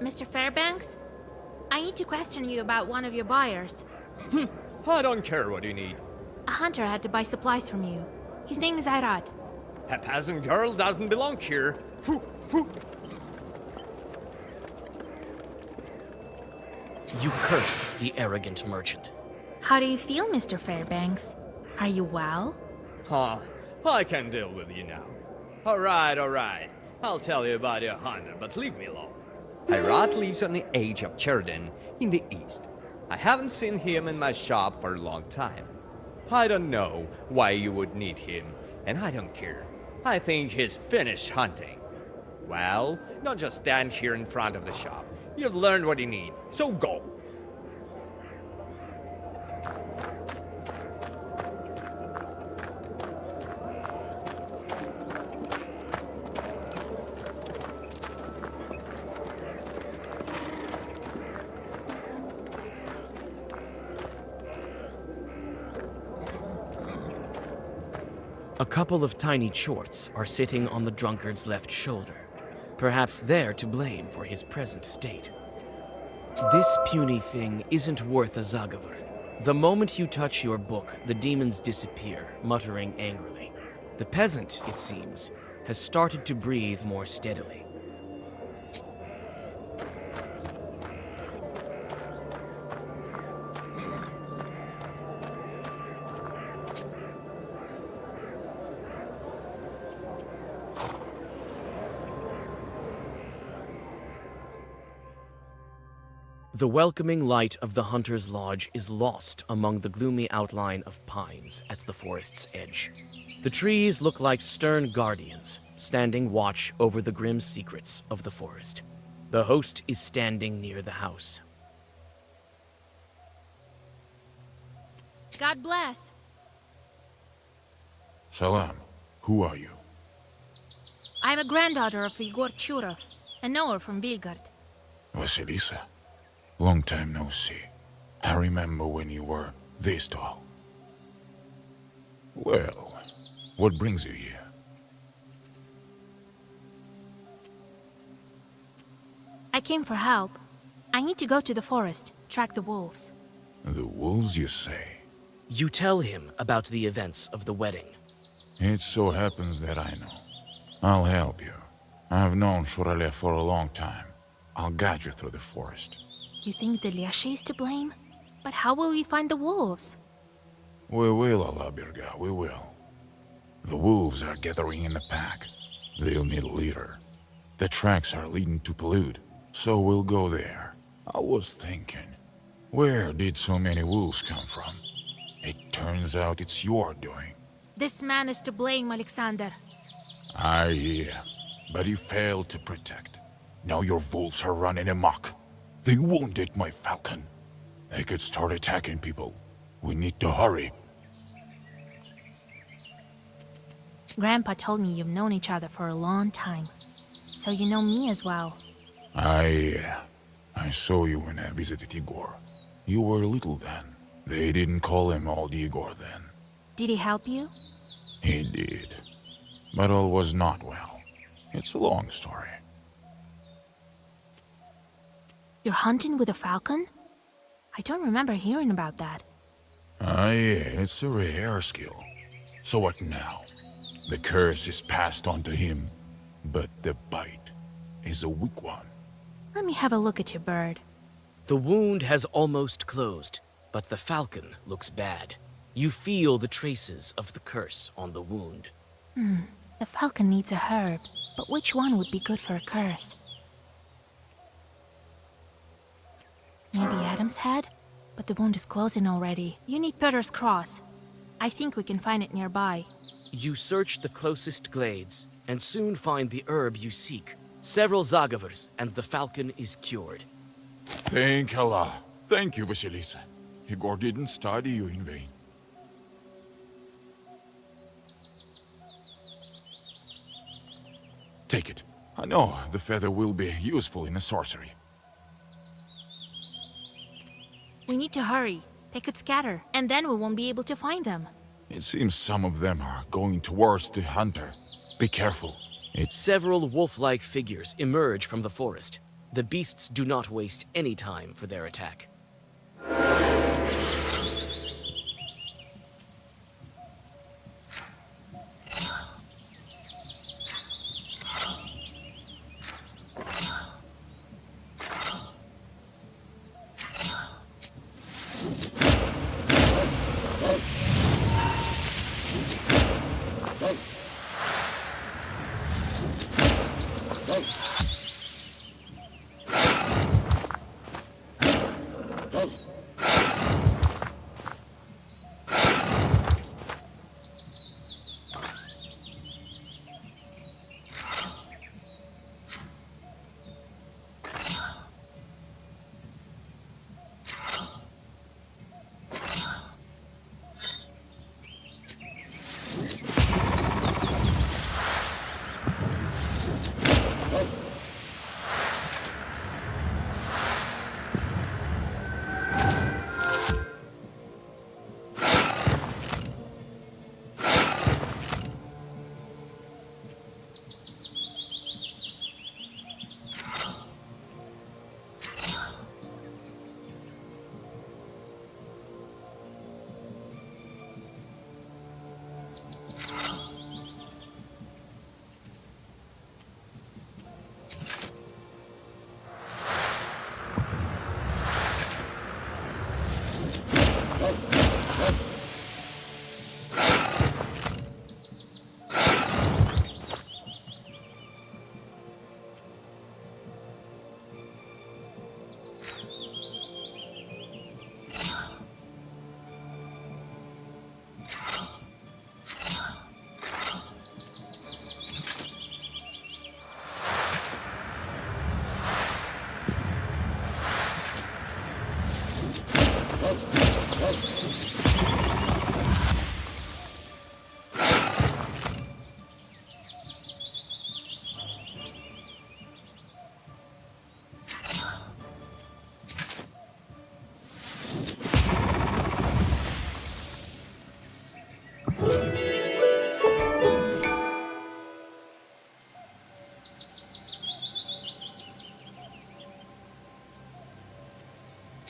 Mr. Fairbanks? I need to question you about one of your buyers. I don't care what you need. A hunter had to buy supplies from you. His name is Irad. A peasant girl doesn't belong here. You curse the arrogant merchant. How do you feel, Mr. Fairbanks? Are you well? I can deal with you now. Alright. I'll tell you about your hunter, but leave me alone. Irad lives on the edge of Chirden, in the east. I haven't seen him in my shop for a long time. I don't know why you would need him, and I don't care. I think he's finished hunting. Well, don't just stand here in front of the shop. You've learned what you need, so go. A couple of tiny chorts are sitting on the drunkard's left shoulder, perhaps they're to blame for his present state. This puny thing isn't worth a Zagavr. The moment you touch your book, the demons disappear, muttering angrily. The peasant, it seems, has started to breathe more steadily. The welcoming light of the hunter's lodge is lost among the gloomy outline of pines at the forest's edge. The trees look like stern guardians, standing watch over the grim secrets of the forest. The host is standing near the house. God bless. Salam. Who are you? I'm a granddaughter of Igor Churov, a knower from Vilgard. Vasilisa. Long time no see. I remember when you were this tall. Well, what brings you here? I came for help. I need to go to the forest, track the wolves. The wolves, you say? You tell him about the events of the wedding. It so happens that I know. I'll help you. I've known Shurale for a long time. I'll guide you through the forest. You think the Leshiy is to blame? But how will we find the wolves? We will, Alabirga, we will. The wolves are gathering in a pack. They'll need a leader. The tracks are leading to Pollude, so we'll go there. I was thinking, where did so many wolves come from? It turns out it's your doing. This man is to blame, Alexander. I hear, but he failed to protect. Now your wolves are running amok. They wounded my falcon. They could start attacking people. We need to hurry. Grandpa told me you've known each other for a long time. So you know me as well. I saw you when I visited Igor. You were little then. They didn't call him Old Igor then. Did he help you? He did. But all was not well. It's a long story. You're hunting with a falcon? I don't remember hearing about that. Yeah, it's a rare skill. So what now? The curse is passed on to him, but the bite is a weak one. Let me have a look at your bird. The wound has almost closed, but the falcon looks bad. You feel the traces of the curse on the wound. The falcon needs a herb, but which one would be good for a curse? Maybe Adam's head? But the wound is closing already. You need Peter's cross. I think we can find it nearby. You search the closest glades, and soon find the herb you seek. Several Zagavers, and the falcon is cured. Thank Allah. Thank you, Vasilisa. Igor didn't study you in vain. Take it. I know the feather will be useful in a sorcery. We need to hurry. They could scatter, and then we won't be able to find them. It seems some of them are going towards the hunter. Be careful. Several wolf-like figures emerge from the forest. The beasts do not waste any time for their attack.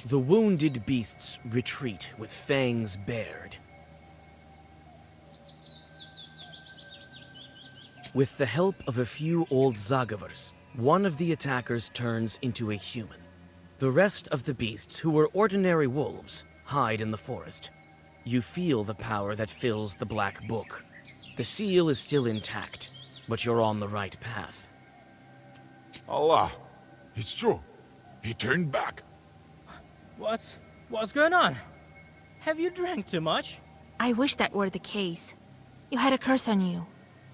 The wounded beasts retreat with fangs bared. With the help of a few old Zagavers, one of the attackers turns into a human. The rest of the beasts, who were ordinary wolves, hide in the forest. You feel the power that fills the Black Book. The seal is still intact, but you're on the right path. Allah, it's true. He turned back. What's going on? Have you drank too much? I wish that were the case. You had a curse on you.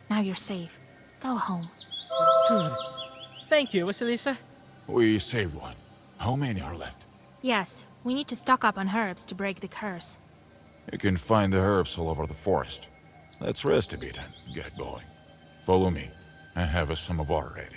Now you're safe. Go home. Good. Thank you, Vasilisa. We saved one. How many are left? Yes, we need to stock up on herbs to break the curse. You can find the herbs all over the forest. Let's rest a bit and get going. Follow me. I have a samovar ready.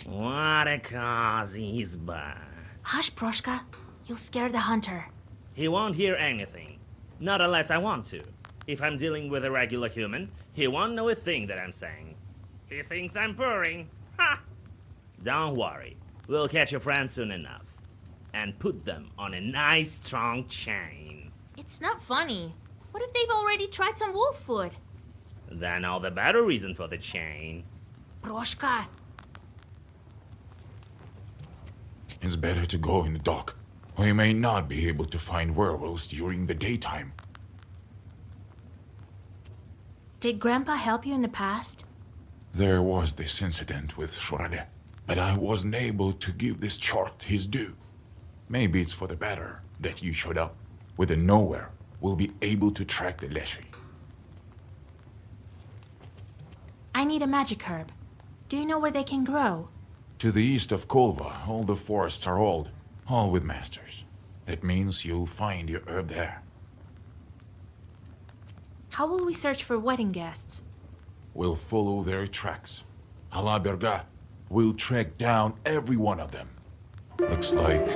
What a cozy izba. Hush, Proshka. You'll scare the hunter. He won't hear anything. Not unless I want to. If I'm dealing with a regular human, he won't know a thing that I'm saying. He thinks I'm purring. Ha! Don't worry. We'll catch your friends soon enough. And put them on a nice strong chain. It's not funny. What if they've already tried some wolf food? Then all the better reason for the chain. Proshka. It's better to go in the dark. We may not be able to find werewolves during the daytime. Did Grandpa help you in the past? There was this incident with Shorale, but I wasn't able to give this chart his due. Maybe it's for the better that you showed up. With the nowhere, we'll be able to track the Leshiy. I need a magic herb. Do you know where they can grow? To the east of Kolva, all the forests are old, all with masters. That means you'll find your herb there. How will we search for wedding guests? We'll follow their tracks. Alaberga, we'll track down every one of them. Looks like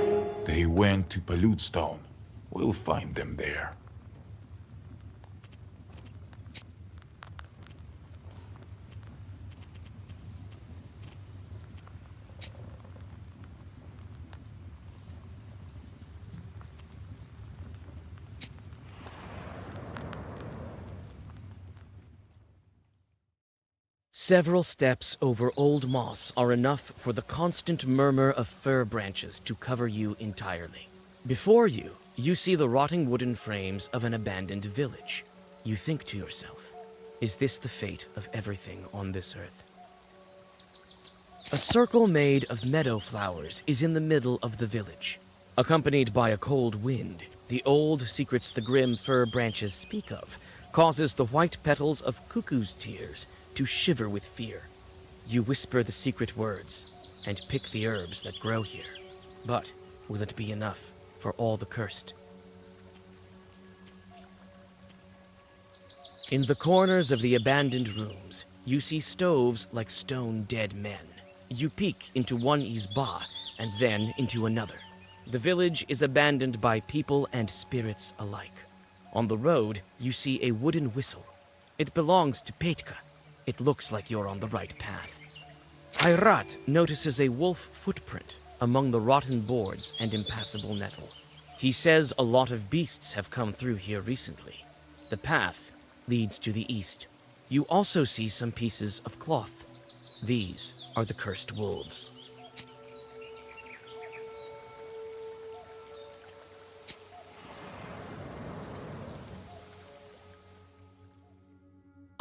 they went to Pollute Stone. We'll find them there. Several steps over old moss are enough for the constant murmur of fir branches to cover you entirely. Before you, you see the rotting wooden frames of an abandoned village. You think to yourself, is this the fate of everything on this earth? A circle made of meadow flowers is in the middle of the village. Accompanied by a cold wind, the old secrets the grim fir branches speak of causes the white petals of cuckoo's tears to shiver with fear. You whisper the secret words and pick the herbs that grow here. But will it be enough for all the cursed? In the corners of the abandoned rooms, you see stoves like stone dead men. You peek into one izba and then into another. The village is abandoned by people and spirits alike. On the road, you see a wooden whistle. It belongs to Petka. It looks like you're on the right path. Ayrat notices a wolf footprint among the rotten boards and impassable nettle. He says a lot of beasts have come through here recently. The path leads to the east. You also see some pieces of cloth. These are the cursed wolves.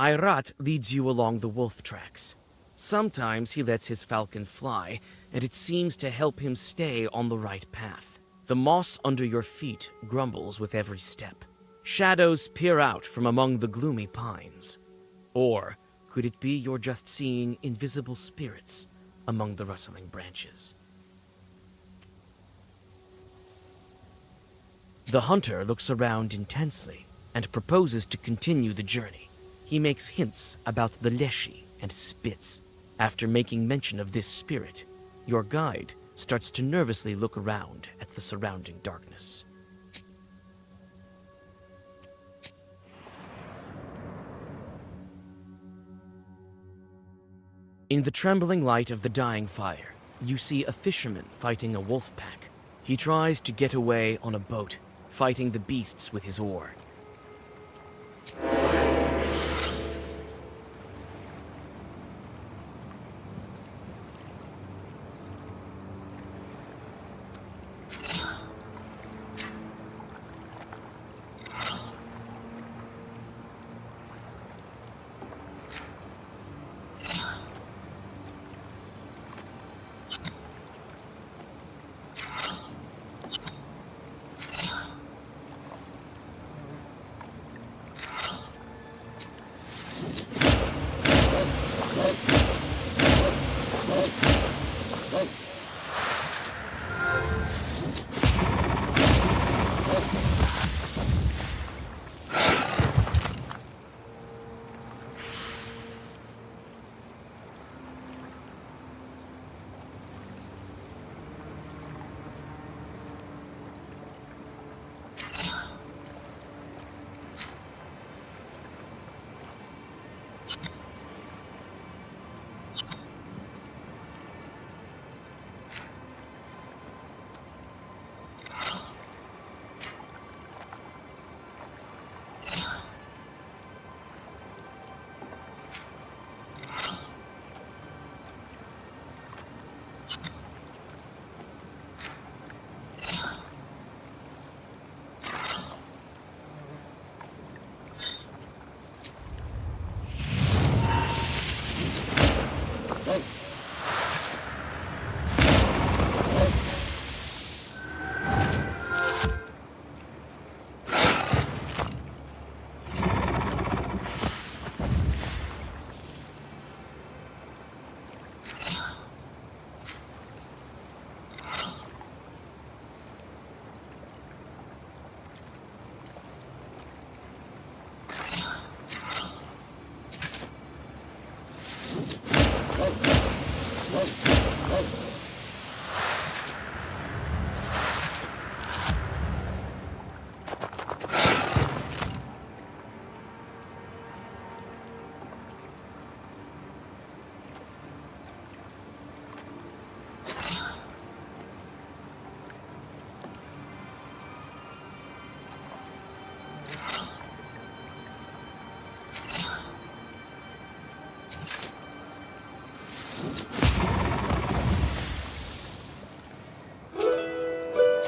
Ayrat leads you along the wolf tracks. Sometimes he lets his falcon fly, and it seems to help him stay on the right path. The moss under your feet grumbles with every step. Shadows peer out from among the gloomy pines. Or could it be you're just seeing invisible spirits among the rustling branches? The hunter looks around intensely and proposes to continue the journey. He makes hints about the Leshiy and spits. After making mention of this spirit, your guide starts to nervously look around at the surrounding darkness. In the trembling light of the dying fire, you see a fisherman fighting a wolf pack. He tries to get away on a boat, fighting the beasts with his oar.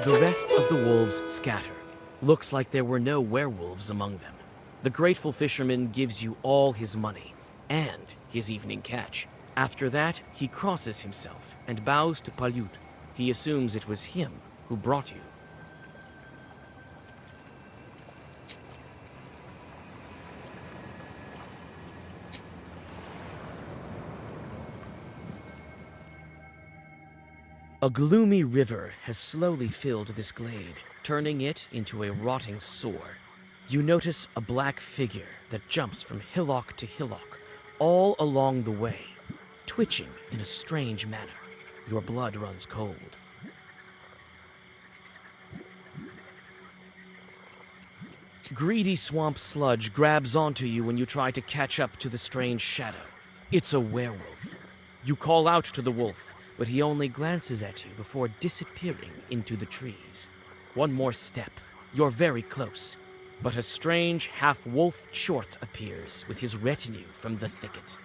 The rest of the wolves scatter. Looks like there were no werewolves among them. The grateful fisherman gives you all his money and his evening catch. After that, he crosses himself and bows to Palyut. He assumes it was him who brought you. A gloomy river has slowly filled this glade, turning it into a rotting sore. You notice a black figure that jumps from hillock to hillock, all along the way, twitching in a strange manner. Your blood runs cold. Greedy swamp sludge grabs onto you when you try to catch up to the strange shadow. It's a werewolf. You call out to the wolf, but he only glances at you before disappearing into the trees. One more step. You're very close. But a strange half-wolf chort appears with his retinue from the thicket.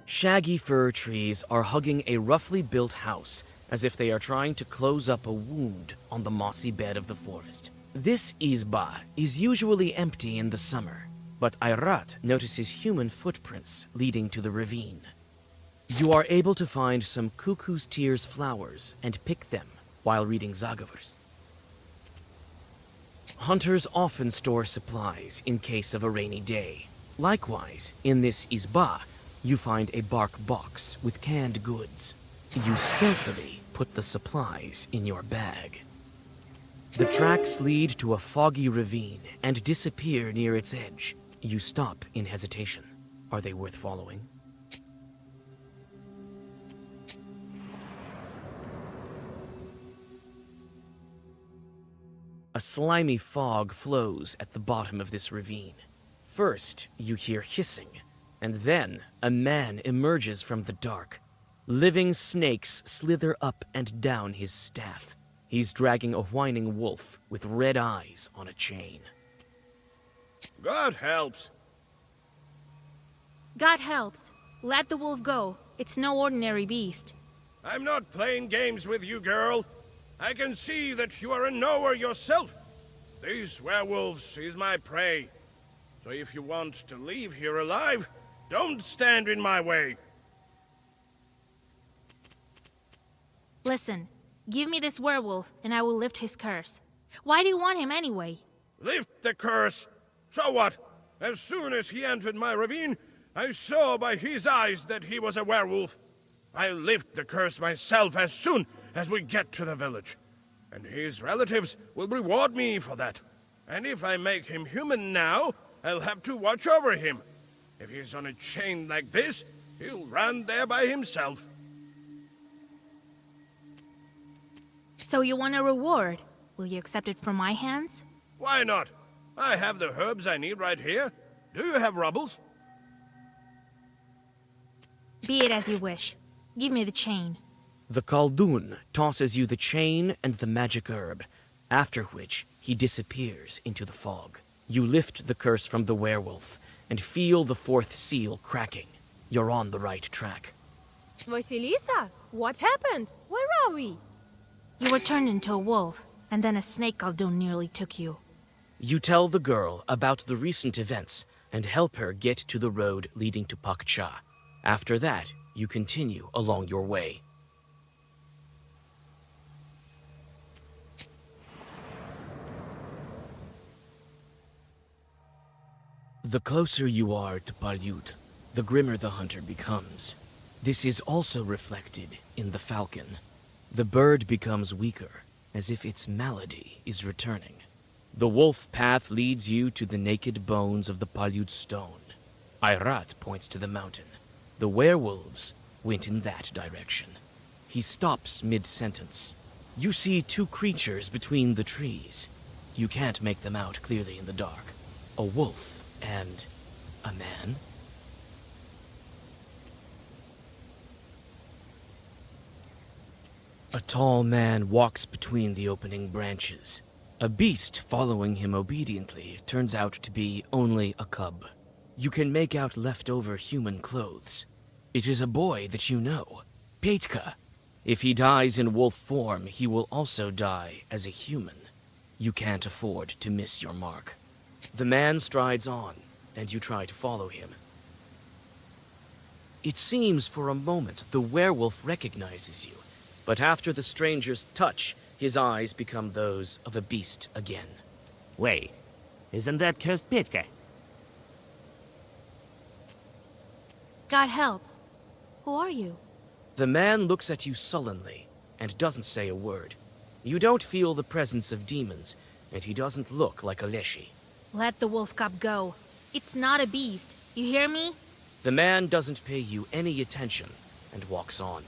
Shaggy fir trees are hugging a roughly built house, as if they are trying to close up a wound on the mossy bed of the forest. This izba is usually empty in the summer, but Ayrat notices human footprints leading to the ravine. You are able to find some cuckoo's tears flowers and pick them while reading Zagavers. Hunters often store supplies in case of a rainy day. Likewise, in this izba, you find a bark box with canned goods. You stealthily put the supplies in your bag. The tracks lead to a foggy ravine and disappear near its edge. You stop in hesitation. Are they worth following? A slimy fog flows at the bottom of this ravine. First, you hear hissing, and then a man emerges from the dark. Living snakes slither up and down his staff. He's dragging a whining wolf with red eyes on a chain. God helps. God helps. Let the wolf go. It's no ordinary beast. I'm not playing games with you, girl. I can see that you are a knower yourself. These werewolves is my prey. So if you want to leave here alive, don't stand in my way. Listen, give me this werewolf and I will lift his curse. Why do you want him anyway? Lift the curse. So what? As soon as he entered my ravine, I saw by his eyes that he was a werewolf. I'll lift the curse myself as soon as we get to the village. And his relatives will reward me for that. And if I make him human now, I'll have to watch over him. If he's on a chain like this, he'll run there by himself. So you want a reward? Will you accept it from my hands? Why not? I have the herbs I need right here. Do you have rubbles? Be it as you wish. Give me the chain. The Khaldun tosses you the chain and the magic herb, after which he disappears into the fog. You lift the curse from the werewolf and feel the fourth seal cracking. You're on the right track. Vasilisa, what happened? Where are we? You were turned into a wolf, and then a snake Khaldun nearly took you. You tell the girl about the recent events and help her get to the road leading to Pakcha. After that, you continue along your way. The closer you are to Palyut, the grimmer the hunter becomes. This is also reflected in the falcon. The bird becomes weaker, as if its malady is returning. The wolf path leads you to the naked bones of the Palyut stone. Ayrat points to the mountain. The werewolves went in that direction. He stops mid-sentence. You see two creatures between the trees. You can't make them out clearly in the dark. A wolf and a man? A tall man walks between the opening branches. A beast following him obediently turns out to be only a cub. You can make out leftover human clothes. It is a boy that you know, Petka. If he dies in wolf form, he will also die as a human. You can't afford to miss your mark. The man strides on, and you try to follow him. It seems for a moment the werewolf recognizes you, but after the stranger's touch, his eyes become those of a beast again. Wait, isn't that cursed Petka? God helps. Who are you? The man looks at you sullenly and doesn't say a word. You don't feel the presence of demons, and he doesn't look like a Leshiy. Let the wolf cub go. It's not a beast. You hear me? The man doesn't pay you any attention and walks on.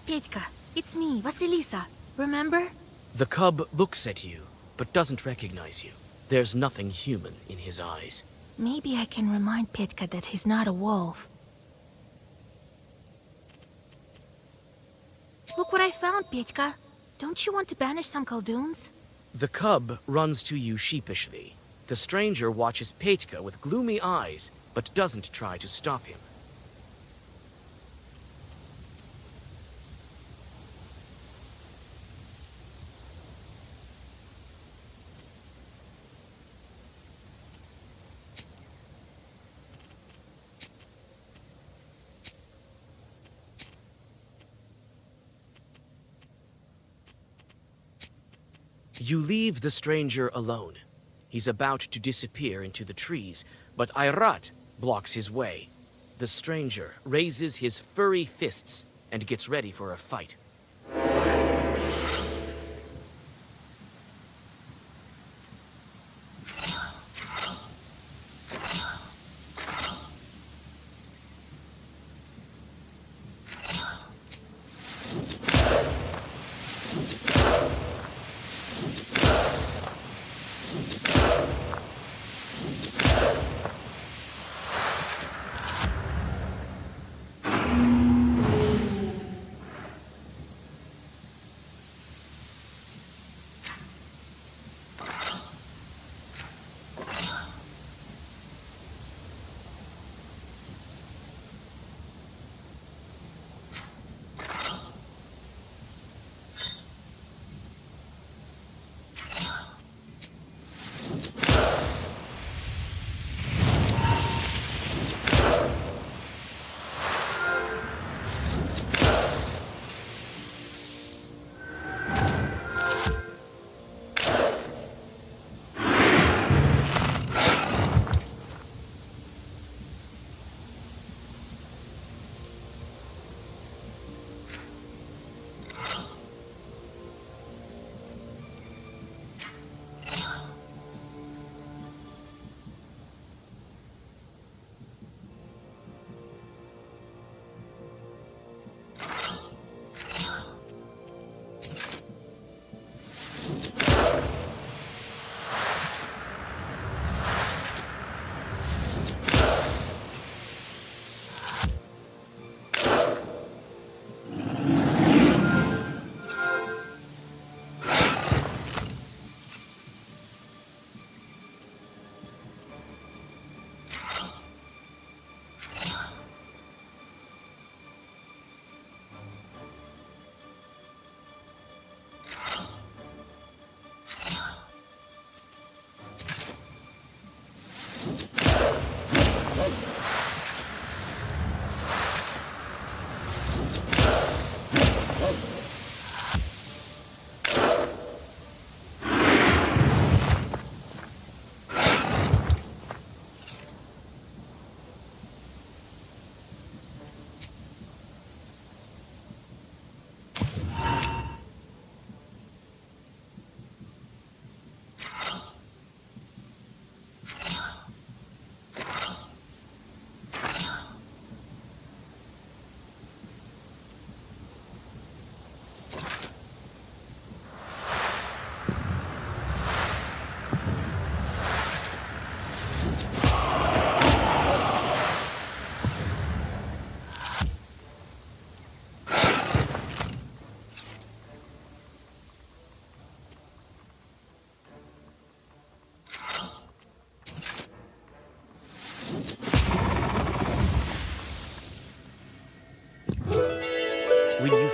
Petka, it's me, Vasilisa. Remember? The cub looks at you, but doesn't recognize you. There's nothing human in his eyes. Maybe I can remind Petka that he's not a wolf. Look what I found, Petka. Don't you want to banish some Khalduns? The cub runs to you sheepishly. The stranger watches Petka with gloomy eyes, but doesn't try to stop him. You leave the stranger alone. He's about to disappear into the trees, but Ayrat blocks his way. The stranger raises his furry fists and gets ready for a fight.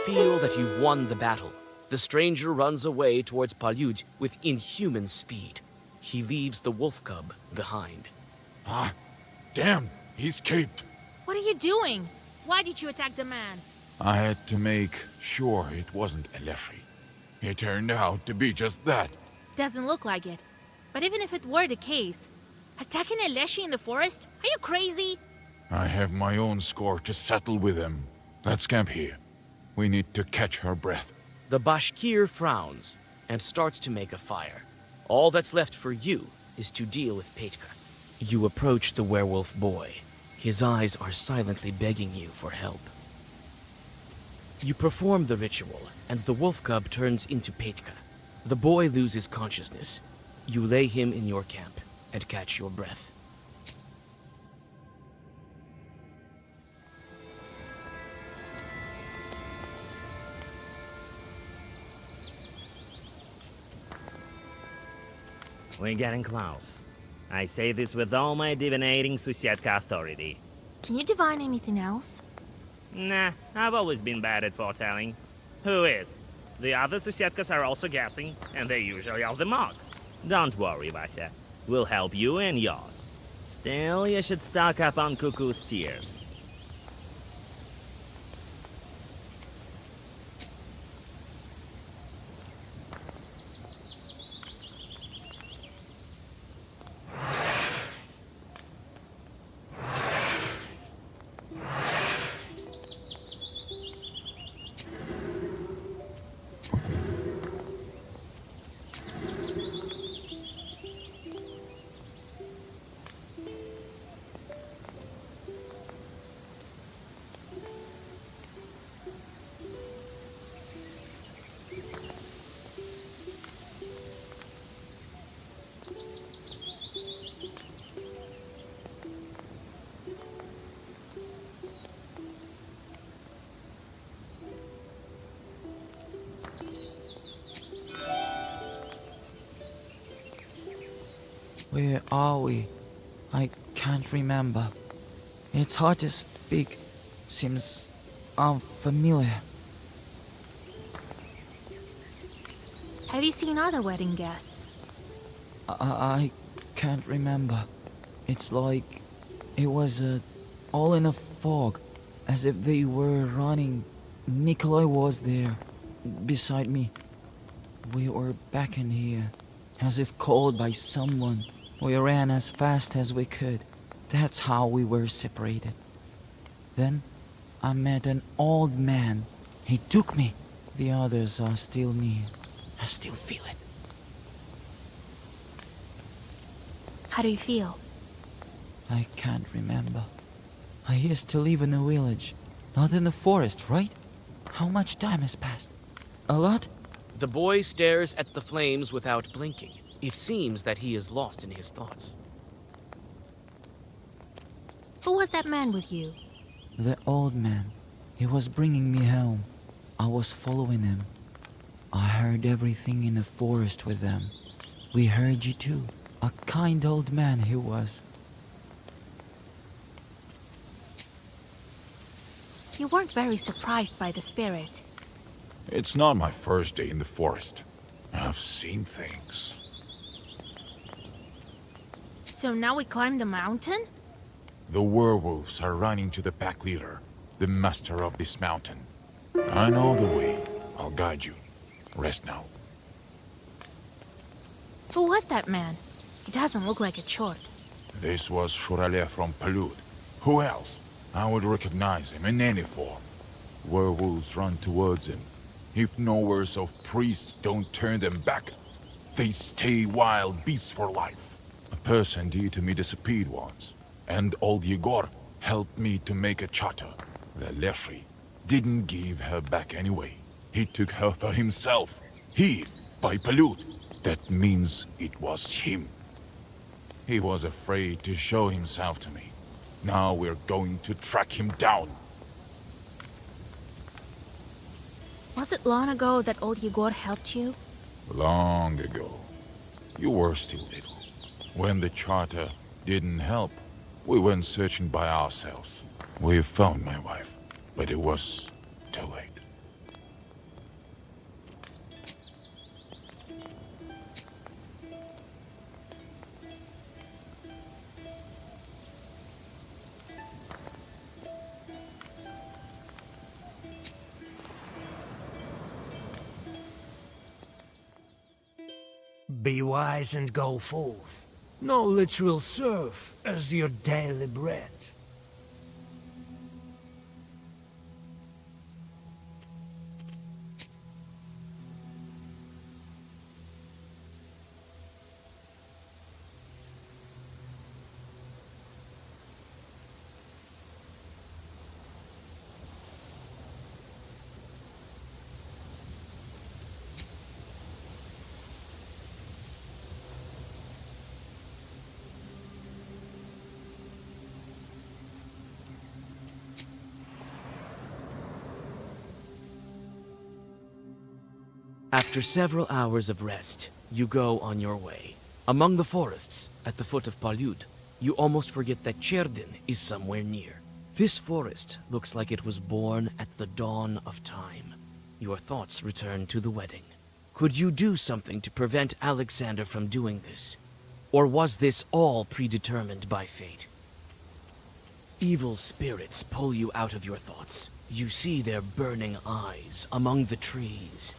feel that you've won the battle. The stranger runs away towards Palyud with inhuman speed. He leaves the wolf cub behind. Ah, damn, he escaped. What are you doing? Why did you attack the man? I had to make sure it wasn't a Leshiy. It turned out to be just that. Doesn't look like it. But even if it were the case, attacking a Leshiy in the forest? Are you crazy? I have my own score to settle with him. Let's camp here. We need to catch her breath. The Bashkir frowns and starts to make a fire. All that's left for you is to deal with Petka. You approach the werewolf boy. His eyes are silently begging you for help. You perform the ritual, and the wolf cub turns into Petka. The boy loses consciousness. You lay him in your camp and catch your breath. We're getting close. I say this with all my divinating Susietka authority. Can you divine anything else? Nah, I've always been bad at foretelling. Who is? The other Susietkas are also guessing, and they usually off the mark. Don't worry, Vasya. We'll help you and yours. Still, you should stock up on Cuckoo's tears. Where are we? I can't remember. It's hard to speak. Seems unfamiliar. Have you seen other wedding guests? I can't remember. It's like it was all in a fog, as if they were running. Nikolai was there, beside me. We were back in here, as if called by someone. We ran as fast as we could. That's how we were separated. Then I met an old man. He took me. The others are still near. I still feel it. How do you feel? I can't remember. I used to live in a village, not in the forest, right? How much time has passed? A lot? The boy stares at the flames without blinking. It seems that he is lost in his thoughts. Who was that man with you? The old man. He was bringing me home. I was following him. I heard everything in the forest with them. We heard you too. A kind old man he was. You weren't very surprised by the spirit. It's not my first day in the forest. I've seen things. So now we climb the mountain? The werewolves are running to the pack leader, the master of this mountain. I know the way. I'll guide you. Rest now. Who was that man? He doesn't look like a chort. This was Shurale from Palyud. Who else? I would recognize him in any form. Werewolves run towards him. If knowers of priests don't turn them back, they stay wild beasts for life. A person dear to me disappeared once, and old Yegor helped me to make a charter. The Leshiy didn't give her back anyway. He took her for himself. He, by Palyud. That means it was him. He was afraid to show himself to me. Now we're going to track him down. Was it long ago that old Yegor helped you? Long ago. You were still little. When the charter didn't help, we went searching by ourselves. We found my wife, but it was too late. Be wise and go forth. Knowledge will serve as your daily bread. After several hours of rest, you go on your way. Among the forests, at the foot of Palyud, you almost forget that Cherdin is somewhere near. This forest looks like it was born at the dawn of time. Your thoughts return to the wedding. Could you do something to prevent Alexander from doing this? Or was this all predetermined by fate? Evil spirits pull you out of your thoughts. You see their burning eyes among the trees.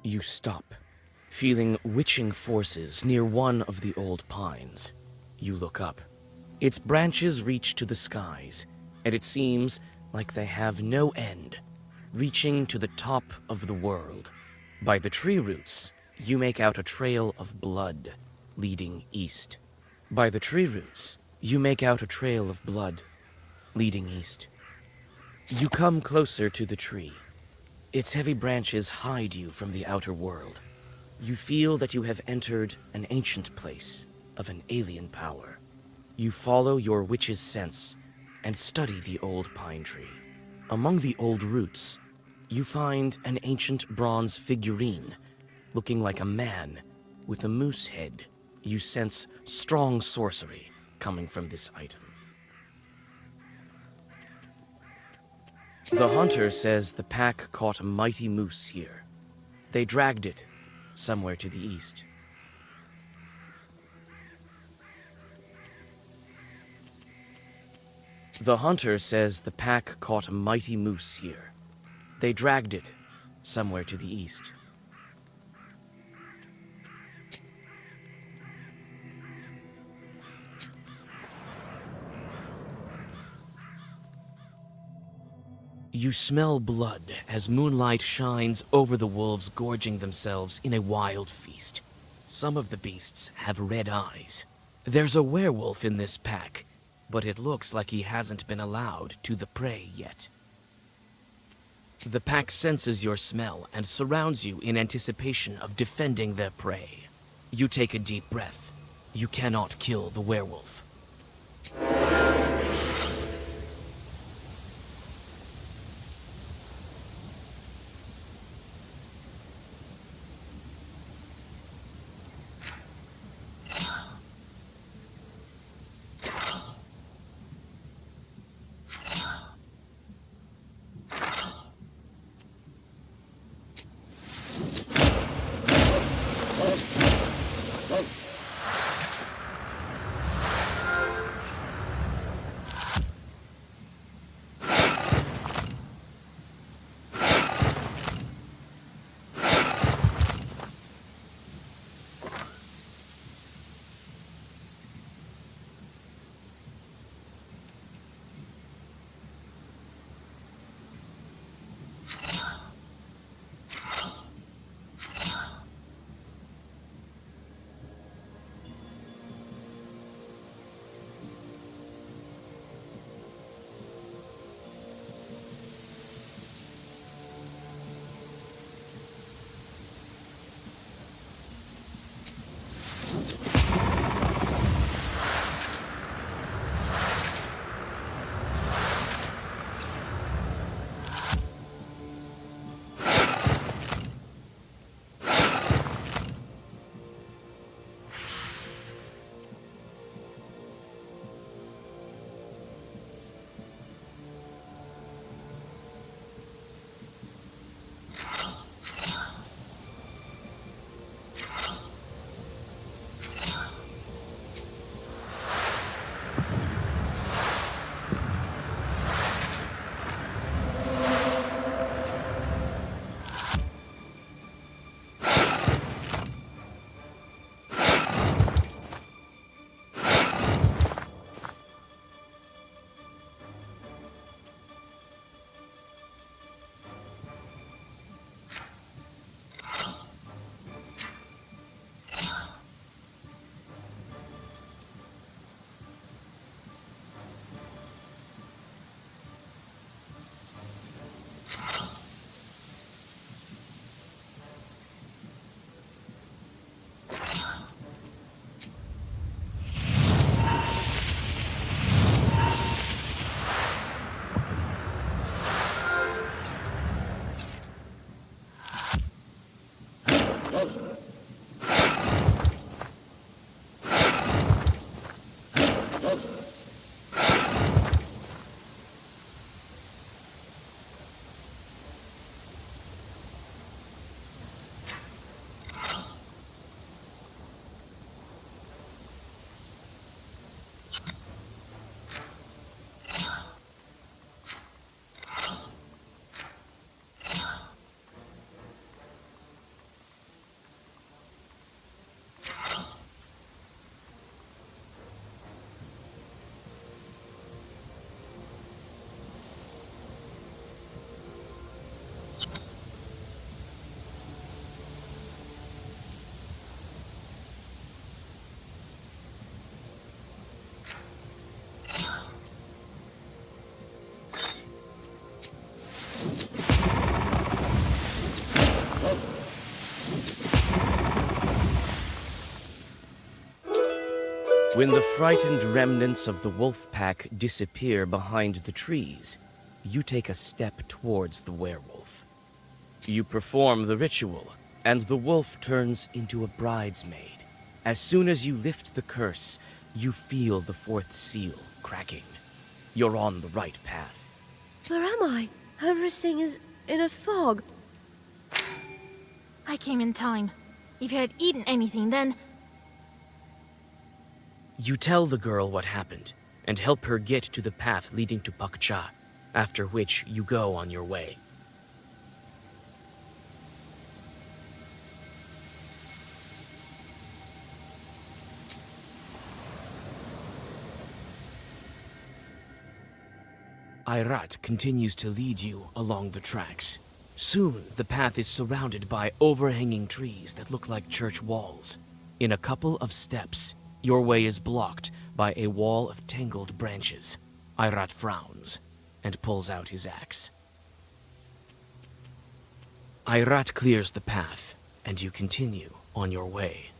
You stop, feeling witching forces near one of the old pines. You look up. Its branches reach to the skies, and it seems like they have no end, reaching to the top of the world. By the tree roots, you make out a trail of blood leading east. By the tree roots, you make out a trail of blood leading east. You come closer to the tree. Its heavy branches hide you from the outer world. You feel that you have entered an ancient place of an alien power. You follow your witch's sense and study the old pine tree. Among the old roots, you find an ancient bronze figurine looking like a man with a moose head. You sense strong sorcery coming from this item. The hunter says the pack caught a mighty moose here. They dragged it somewhere to the east. The hunter says the pack caught a mighty moose here. They dragged it somewhere to the east. You smell blood as moonlight shines over the wolves gorging themselves in a wild feast. Some of the beasts have red eyes. There's a werewolf in this pack, but it looks like he hasn't been allowed to the prey yet. The pack senses your smell and surrounds you in anticipation of defending their prey. You take a deep breath. You cannot kill the werewolf. When the frightened remnants of the wolf pack disappear behind the trees, you take a step towards the werewolf. You perform the ritual, and the wolf turns into a bridesmaid. As soon as you lift the curse, you feel the fourth seal cracking. You're on the right path. Where am I? Everything is in a fog. I came in time. If you had eaten anything, then... You tell the girl what happened, and help her get to the path leading to Pakcha, after which you go on your way. Irat continues to lead you along the tracks. Soon, the path is surrounded by overhanging trees that look like church walls. In a couple of steps, Your way is blocked by a wall of tangled branches. Irat frowns and pulls out his axe. Irat clears the path, and you continue on your way.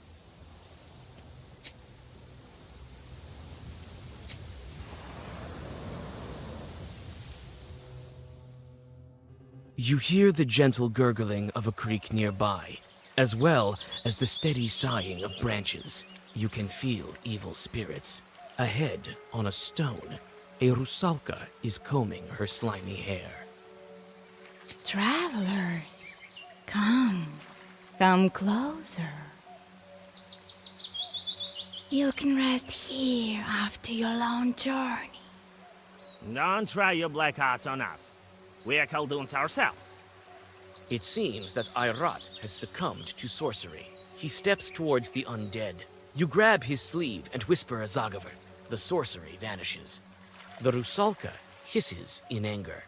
You hear the gentle gurgling of a creek nearby, as well as the steady sighing of branches. You can feel evil spirits. Ahead, on a stone, a rusalka is combing her slimy hair. Travelers, come closer. You can rest here after your long journey. Don't try your black arts on us. We are Khaldoons ourselves. It seems that Irat has succumbed to sorcery. He steps towards the undead. You grab his sleeve and whisper a Zagavr. The sorcery vanishes. The rusalka hisses in anger.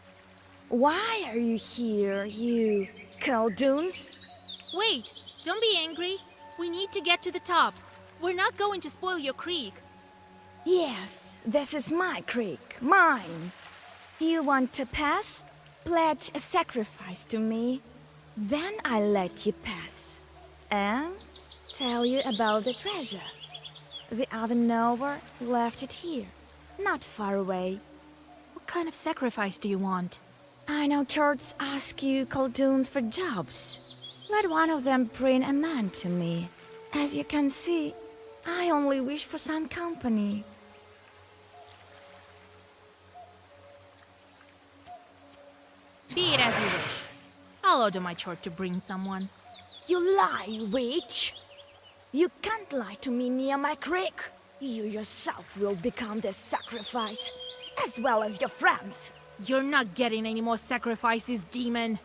Why are you here, you Khaldoons? Wait, don't be angry. We need to get to the top. We're not going to spoil your creek. Yes, this is my creek, mine. You want to pass? Pledge a sacrifice to me. Then I'll let you pass. And tell you about the treasure. The other knower left it here, not far away. What kind of sacrifice do you want? I know churches ask you Khaldoons for jobs. Let one of them bring a man to me. As you can see, I only wish for some company. Be it as you wish. I'll order my chort to bring someone. You lie, witch! You can't lie to me near my creek. You yourself will become the sacrifice, as well as your friends. You're not getting any more sacrifices, demon.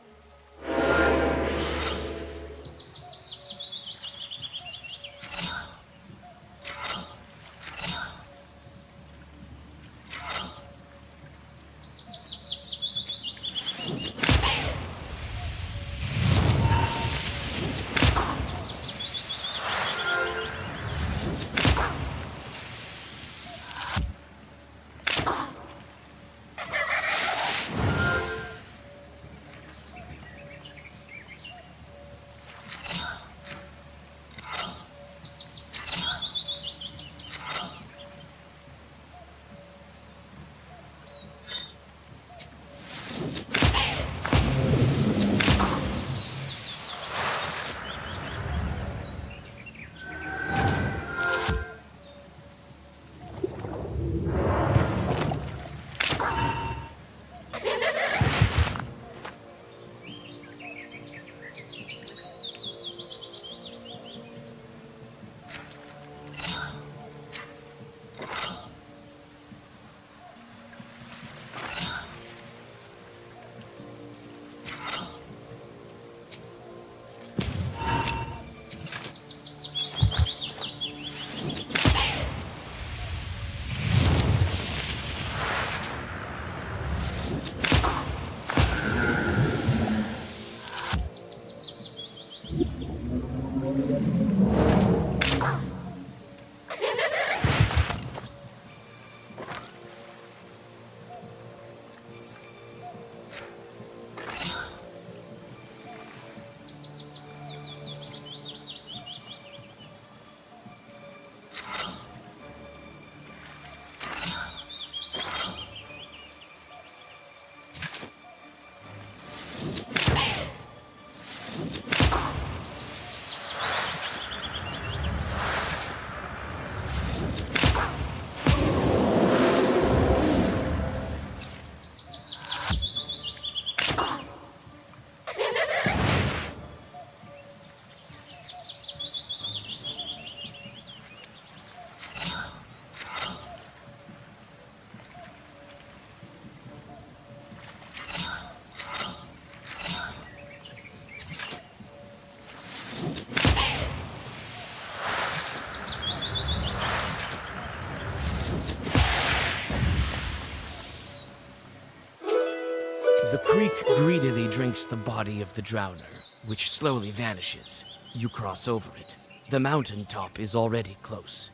The creek greedily drinks the body of the drowner, which slowly vanishes. You cross over it. The mountain top is already close.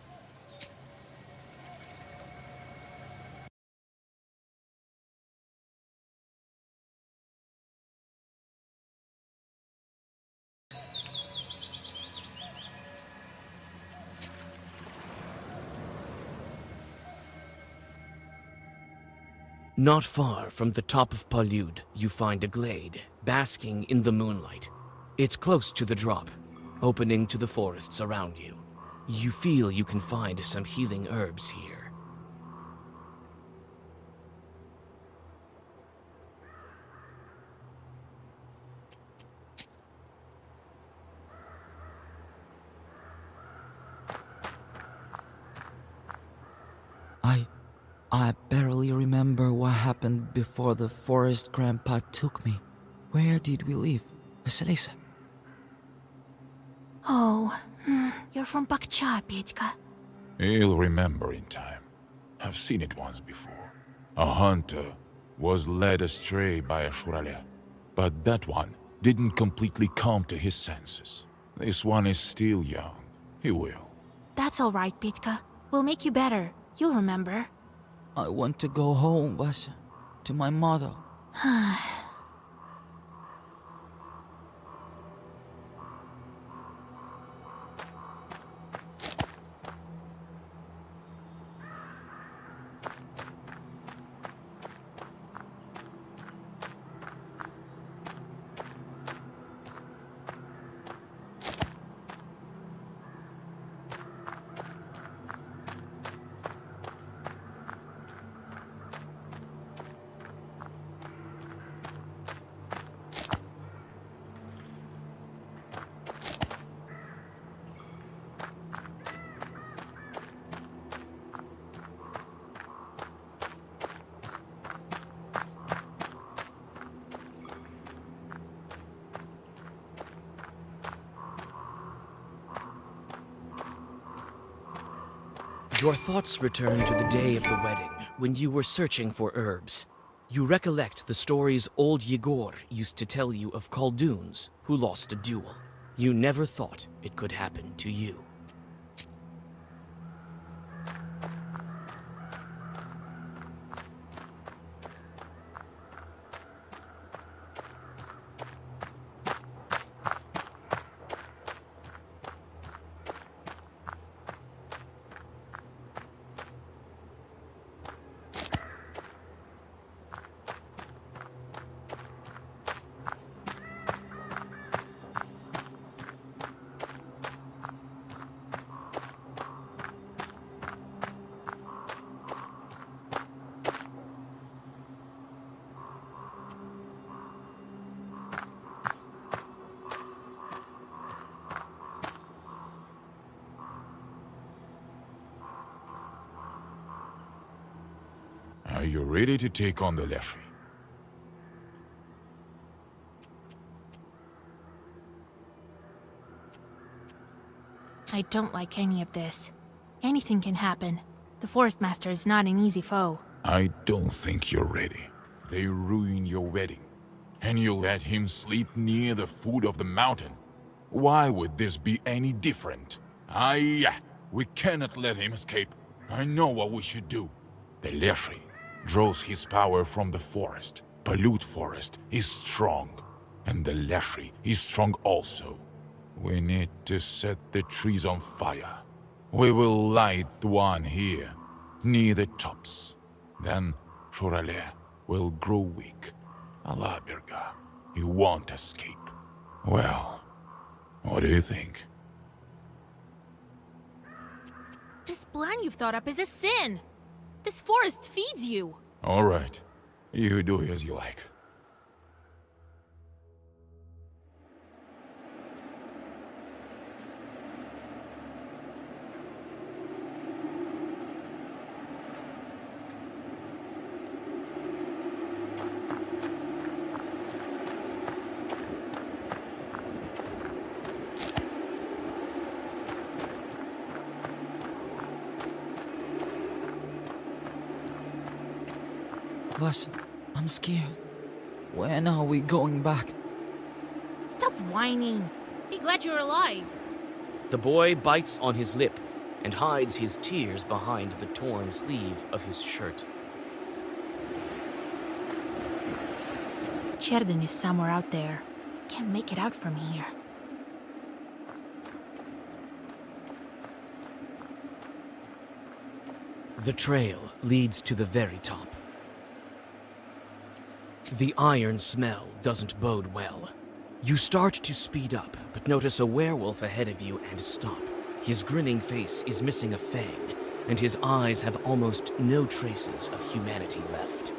Not far from the top of Palud, you find a glade, basking in the moonlight. It's close to the drop, opening to the forests around you. You feel you can find some healing herbs here. I barely remember what happened before the forest grandpa took me. Where did we live, Vasilisa? Oh, you're from Pakcha, Petka. He'll remember in time. I've seen it once before. A hunter was led astray by a shurale, but that one didn't completely come to his senses. This one is still young. He will. That's all right, Petka. We'll make you better. You'll remember. I want to go home, Vasa, to my mother. Your thoughts return to the day of the wedding, when you were searching for herbs. You recollect the stories old Yegor used to tell you of Khaldoons who lost a duel. You never thought it could happen to you. Are you ready to take on the Leshiy? I don't like any of this. Anything can happen. The Forest Master is not an easy foe. I don't think you're ready. They ruin your wedding, and you let him sleep near the foot of the mountain. Why would this be any different? We cannot let him escape. I know what we should do. The Leshiy draws his power from the forest. Palud Forest is strong, and the Leshiy is strong also. We need to set the trees on fire. We will light one here, near the tops. Then Shurale will grow weak. Alabirga, he won't escape. Well, what do you think? This plan you've thought up is a sin! This forest feeds you! All right, you do as you like. Vasa, I'm scared. When are we going back? Stop whining. Be glad you're alive. The boy bites on his lip and hides his tears behind the torn sleeve of his shirt. Cherden is somewhere out there. Can't make it out from here. The trail leads to the very top. The iron smell doesn't bode well. You start to speed up, but notice a werewolf ahead of you and stop. His grinning face is missing a fang, and his eyes have almost no traces of humanity left.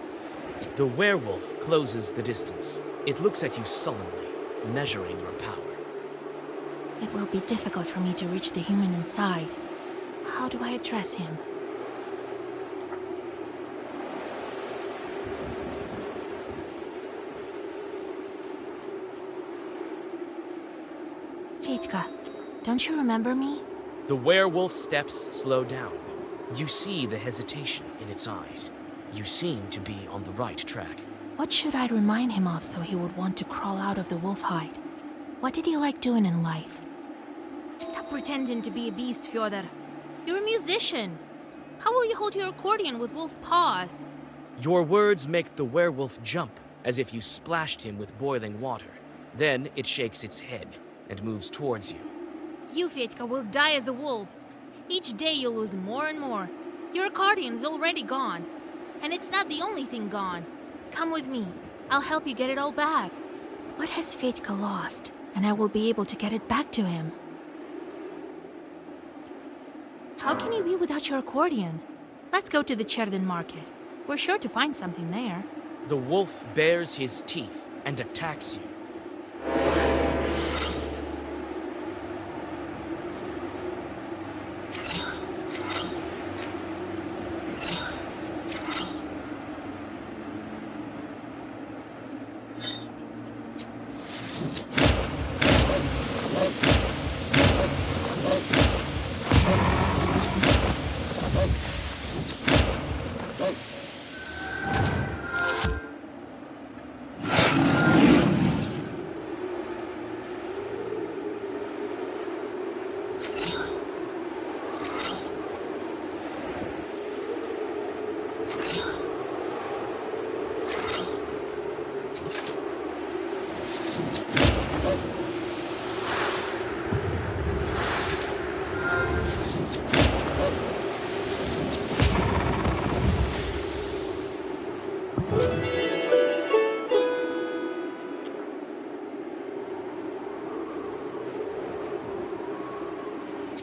The werewolf closes the distance. It looks at you sullenly, measuring your power. It will be difficult for me to reach the human inside. How do I address him? Petka, don't you remember me? The werewolf's steps slow down. You see the hesitation in its eyes. You seem to be on the right track. What should I remind him of so he would want to crawl out of the wolf hide? What did he like doing in life? Stop pretending to be a beast, Fyodor. You're a musician. How will you hold your accordion with wolf paws? Your words make the werewolf jump, as if you splashed him with boiling water. Then it shakes its head and moves towards you. You, Fetka, will die as a wolf. Each day you'll lose more and more. Your accordion's already gone. And it's not the only thing gone. Come with me. I'll help you get it all back. What has Fetka lost? And I will be able to get it back to him. How can you be without your accordion? Let's go to the Cherden market. We're sure to find something there. The wolf bares his teeth and attacks you.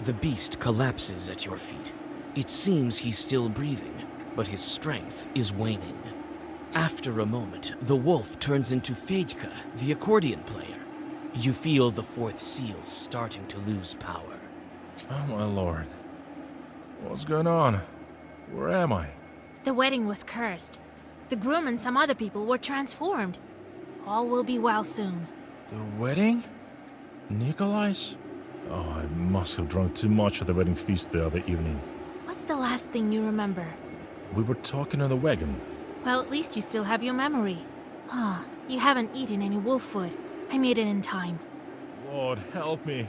The beast collapses at your feet. It seems he's still breathing, but his strength is waning. After a moment, the wolf turns into Fetka, the accordion player. You feel the fourth seal starting to lose power. Oh my lord. What's going on? Where am I? The wedding was cursed. The groom and some other people were transformed. All will be well soon. The wedding? Nikolai's? Oh, I must have drunk too much at the wedding feast the other evening. What's the last thing you remember? We were talking on the wagon. Well, at least you still have your memory. Ah, you haven't eaten any wolf food. I made it in time. Lord, help me.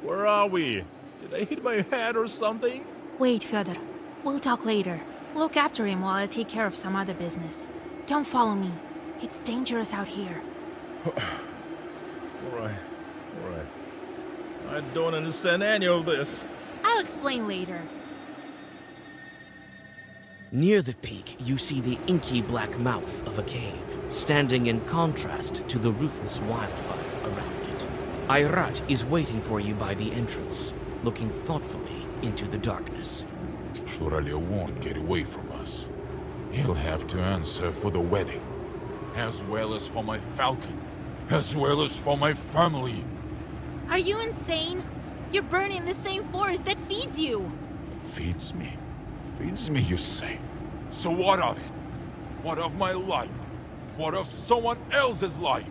Where are we? Did I hit my head or something? Wait, Fyodor. We'll talk later. Look after him while I take care of some other business. Don't follow me. It's dangerous out here. Alright. I don't understand any of this. I'll explain later. Near the peak, you see the inky black mouth of a cave, standing in contrast to the ruthless wildfire around it. Ayrat is waiting for you by the entrance, looking thoughtfully into the darkness. Surely won't get away from us. He'll have to answer for the wedding, as well as for my falcon, as well as for my family. Are you insane? You're burning the same forest that feeds you. Feeds me? Feeds me, you say? So what of it? What of my life? What of someone else's life?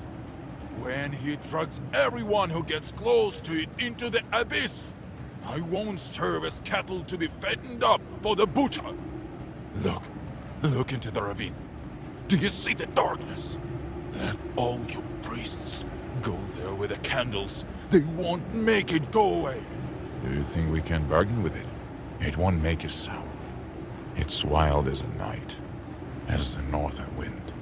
When he drags everyone who gets close to it into the abyss, I won't serve as cattle to be fattened up for the butcher. Look into the ravine. Do you see the darkness? Let all you priests go there with the candles. They won't make it go away. Do you think we can bargain with it? It won't make a sound. It's wild as a night, as the northern wind.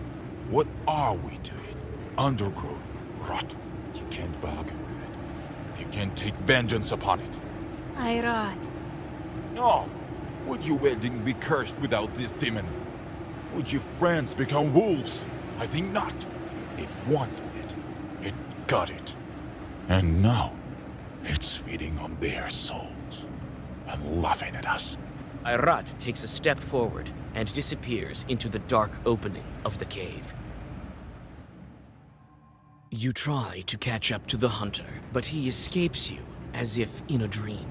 What are we to it? Undergrowth, rot. You can't bargain with it. You can't take vengeance upon it. Ayrat. No! Would your wedding be cursed without this demon? Would your friends become wolves? I think not. It wanted it. It got it. And now, it's feeding on their souls and laughing at us. Ayrat takes a step forward and disappears into the dark opening of the cave. You try to catch up to the hunter, but he escapes you as if in a dream.